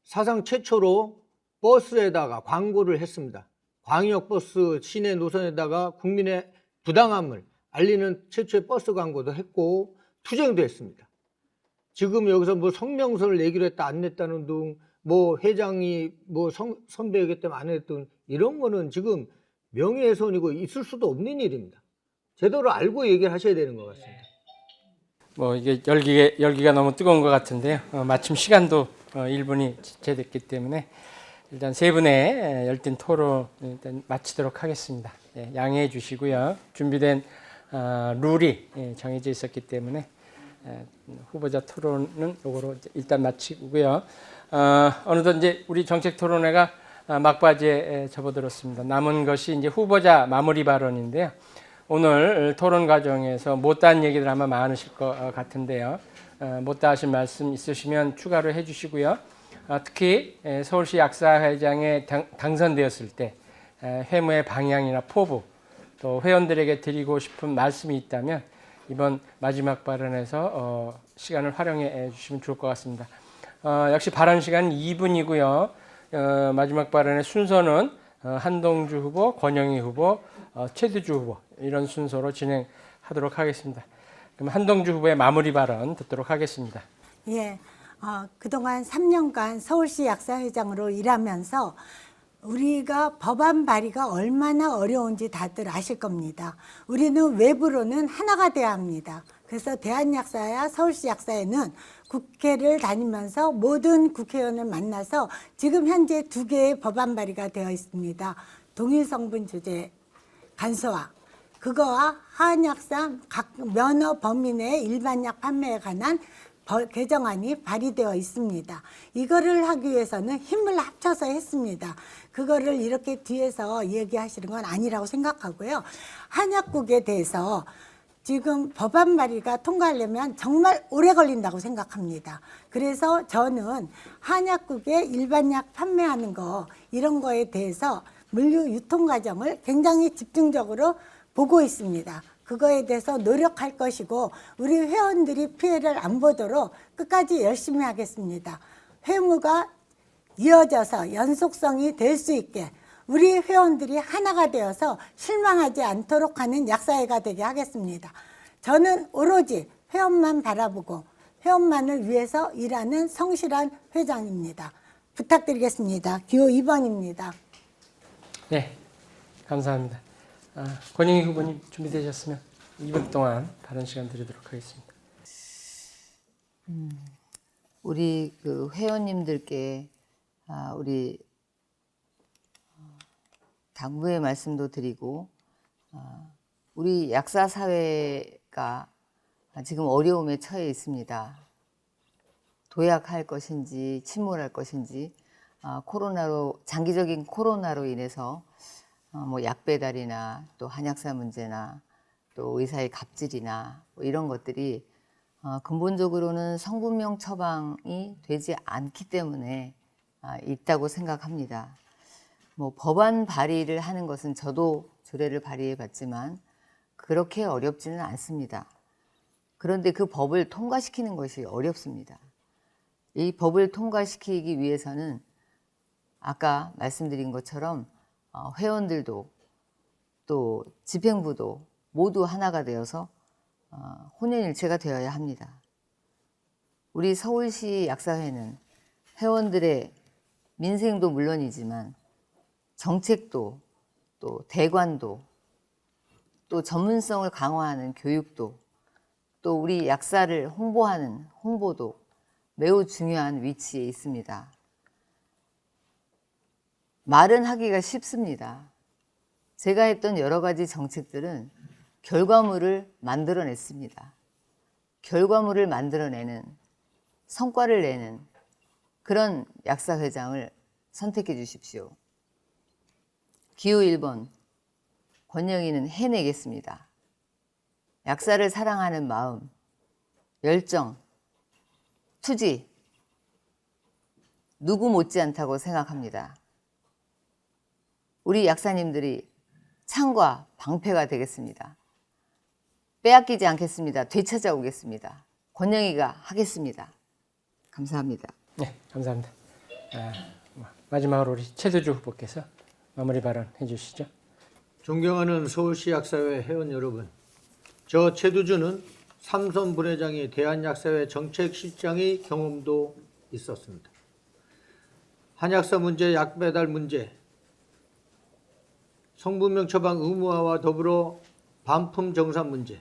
사상 최초로 버스에다가 광고를 했습니다. 광역버스 시내 노선에다가 국민의 부당함을 알리는 최초의 버스 광고도 했고 투쟁도 했습니다. 지금 여기서 뭐 성명서를 내기로 했다 안 냈다는 등 뭐 회장이 뭐 선배이기 때문에 안 했던 이런 거는 지금 명예훼손이고 있을 수도 없는 일입니다. 제대로 알고 얘기를 하셔야 되는 것 같습니다. 뭐 이게 열기가 너무 뜨거운 것 같은데요. 마침 시간도 1분이 채됐기 때문에 일단 세 분의 열띤 토론 일단 마치도록 하겠습니다. 양해해 주시고요. 준비된 룰이 정해져 있었기 때문에 후보자 토론은 요거로 일단 마치고요. 어느덧 이제 우리 정책 토론회가 막바지에 접어들었습니다. 남은 것이 이제 후보자 마무리 발언인데요. 오늘 토론 과정에서 못다한 얘기들 아마 많으실 것 같은데요. 못다 하신 말씀 있으시면 추가로 해주시고요. 특히 서울시 약사회장에 당선되었을 때 회무의 방향이나 포부 또 회원들에게 드리고 싶은 말씀이 있다면 이번 마지막 발언에서 시간을 활용해 주시면 좋을 것 같습니다. 역시 발언 시간은 2분이고요. 마지막 발언의 순서는 한동주 후보, 권영희 후보, 최두주 후보 이런 순서로 진행하도록 하겠습니다. 그럼 한동주 후보의 마무리 발언 듣도록 하겠습니다. 예, 그동안 3년간 서울시 약사회장으로 일하면서 우리가 법안 발의가 얼마나 어려운지 다들 아실 겁니다. 우리는 외부로는 하나가 돼야 합니다. 그래서 대한약사와 서울시 약사회는 국회를 다니면서 모든 국회의원을 만나서 지금 현재 2개의 법안 발의가 되어 있습니다. 동일성분 주제 간소화, 그거와 한약사 각 면허 범위 내 일반약 판매에 관한 개정안이 발의되어 있습니다. 이거를 하기 위해서는 힘을 합쳐서 했습니다. 그거를 이렇게 뒤에서 얘기하시는 건 아니라고 생각하고요. 한약국에 대해서 지금 법안 발의가 통과하려면 정말 오래 걸린다고 생각합니다. 그래서 저는 한약국에 일반약 판매하는 거 이런 거에 대해서 물류 유통 과정을 굉장히 집중적으로 보고 있습니다. 그거에 대해서 노력할 것이고 우리 회원들이 피해를 안 보도록 끝까지 열심히 하겠습니다. 회무가 이어져서 연속성이 될 수 있게 우리 회원들이 하나가 되어서 실망하지 않도록 하는 약사회가 되게 하겠습니다. 저는 오로지 회원만 바라보고 회원만을 위해서 일하는 성실한 회장입니다. 부탁드리겠습니다. 기호 2번입니다. 네, 감사합니다. 권영희 후보님 준비되셨으면 2분 동안 발언 시간 드리도록 하겠습니다. 우리 그 회원님들께 우리 당부의 말씀도 드리고 우리 약사 사회가 지금 어려움에 처해 있습니다. 도약할 것인지 침몰할 것인지 코로나로 장기적인 코로나로 인해서 뭐 약 배달이나 또 한약사 문제나 또 의사의 갑질이나 뭐 이런 것들이 근본적으로는 성분명 처방이 되지 않기 때문에 있다고 생각합니다. 뭐 법안 발의를 하는 것은 저도 조례를 발의해 봤지만 그렇게 어렵지는 않습니다. 그런데 그 법을 통과시키는 것이 어렵습니다. 이 법을 통과시키기 위해서는 아까 말씀드린 것처럼 회원들도 또 집행부도 모두 하나가 되어서 혼연일체가 되어야 합니다. 우리 서울시 약사회는 회원들의 민생도 물론이지만 정책도 또 대관도 또 전문성을 강화하는 교육도 또 우리 약사를 홍보하는 홍보도 매우 중요한 위치에 있습니다. 말은 하기가 쉽습니다. 제가 했던 여러 가지 정책들은 결과물을 만들어냈습니다. 결과물을 만들어내는, 성과를 내는 그런 약사회장을 선택해 주십시오. 기호 1번, 권영희는 해내겠습니다. 약사를 사랑하는 마음, 열정, 투지, 누구 못지않다고 생각합니다. 우리 약사님들이 창과 방패가 되겠습니다. 빼앗기지 않겠습니다. 되찾아오겠습니다. 권영희가 하겠습니다. 감사합니다. 네, 감사합니다. 마지막으로 우리 최두주 후보께서 마무리 발언 해주시죠. 존경하는 서울시 약사회 회원 여러분, 저 최두주는 삼선 부회장이 대한약사회 정책실장의 경험도 있었습니다. 한약사 문제, 약배달 문제, 성분명 처방 의무화와 더불어 반품 정산 문제,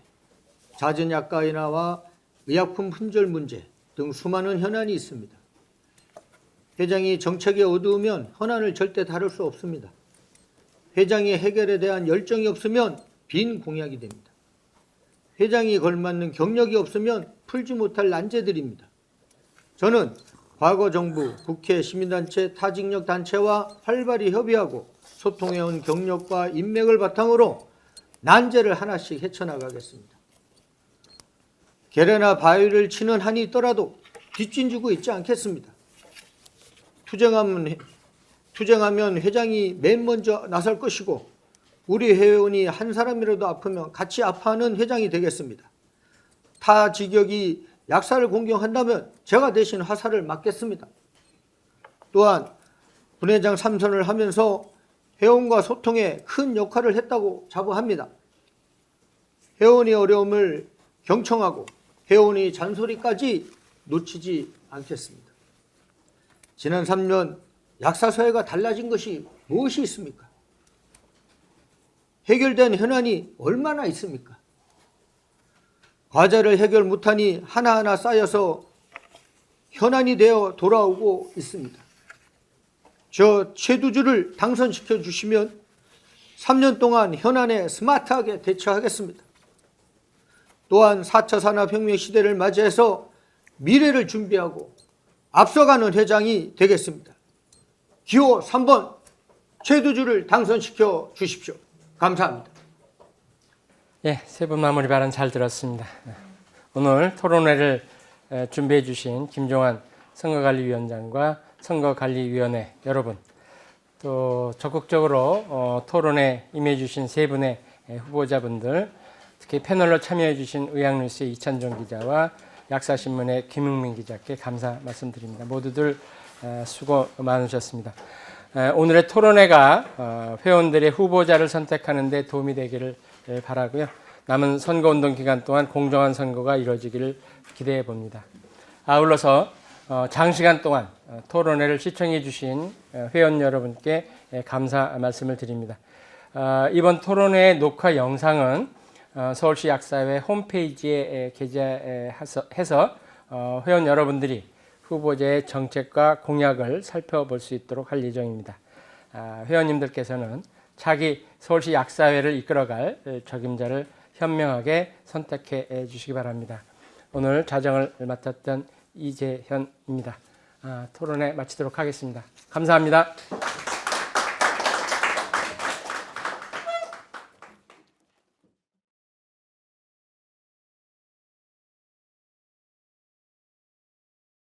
잦은 약가 인하와 의약품 품절 문제 등 수많은 현안이 있습니다. 회장이 정책에 어두우면 현안을 절대 다룰 수 없습니다. 회장이 해결에 대한 열정이 없으면 빈 공약이 됩니다. 회장이 걸맞는 경력이 없으면 풀지 못할 난제들입니다. 저는 과거 정부, 국회, 시민단체, 타직력 단체와 활발히 협의하고 소통해온 경력과 인맥을 바탕으로 난제를 하나씩 헤쳐나가겠습니다. 계래나 바위를 치는 한이 있더라도 뒷짐지고 있지 않겠습니다. 투쟁하면 회장이 맨 먼저 나설 것이고 우리 회원이 한 사람이라도 아프면 같이 아파하는 회장이 되겠습니다. 타 직역이 약사를 공경한다면 제가 대신 화살을 맞겠습니다. 또한 분회장 3선을 하면서 회원과 소통에 큰 역할을 했다고 자부합니다. 회원의 어려움을 경청하고 회원의 잔소리까지 놓치지 않겠습니다. 지난 3년 약사사회가 달라진 것이 무엇이 있습니까? 해결된 현안이 얼마나 있습니까? 과제를 해결 못하니 하나하나 쌓여서 현안이 되어 돌아오고 있습니다. 저 최두주를 당선시켜 주시면 3년 동안 현안에 스마트하게 대처하겠습니다. 또한 4차 산업혁명 시대를 맞이해서 미래를 준비하고 앞서가는 회장이 되겠습니다. 기호 3번 최두주를 당선시켜 주십시오. 감사합니다. 예, 세 분 마무리 발언 잘 들었습니다. 오늘 토론회를 준비해 주신 김종환 선거관리위원장과 선거관리위원회 여러분, 또 적극적으로 토론에 임해 주신 세 분의 후보자분들, 특히 패널로 참여해 주신 의학뉴스의 이찬종 기자와 약사신문의 김흥민 기자께 감사 말씀드립니다. 모두들 수고 많으셨습니다. 오늘의 토론회가 회원들의 후보자를 선택하는 데 도움이 되기를 바라고요. 남은 선거운동 기간 동안 공정한 선거가 이루어지기를 기대해 봅니다. 아울러서 장시간 동안 토론회를 시청해 주신 회원 여러분께 감사 말씀을 드립니다. 이번 토론회 녹화 영상은 서울시 약사회 홈페이지에 게재해서 회원 여러분들이 후보자의 정책과 공약을 살펴볼 수 있도록 할 예정입니다. 회원님들께서는 차기 서울시 약사회를 이끌어갈 적임자를 현명하게 선택해 주시기 바랍니다. 오늘 자정을 맡았던 이재현입니다. 토론회 마치도록 하겠습니다. 감사합니다.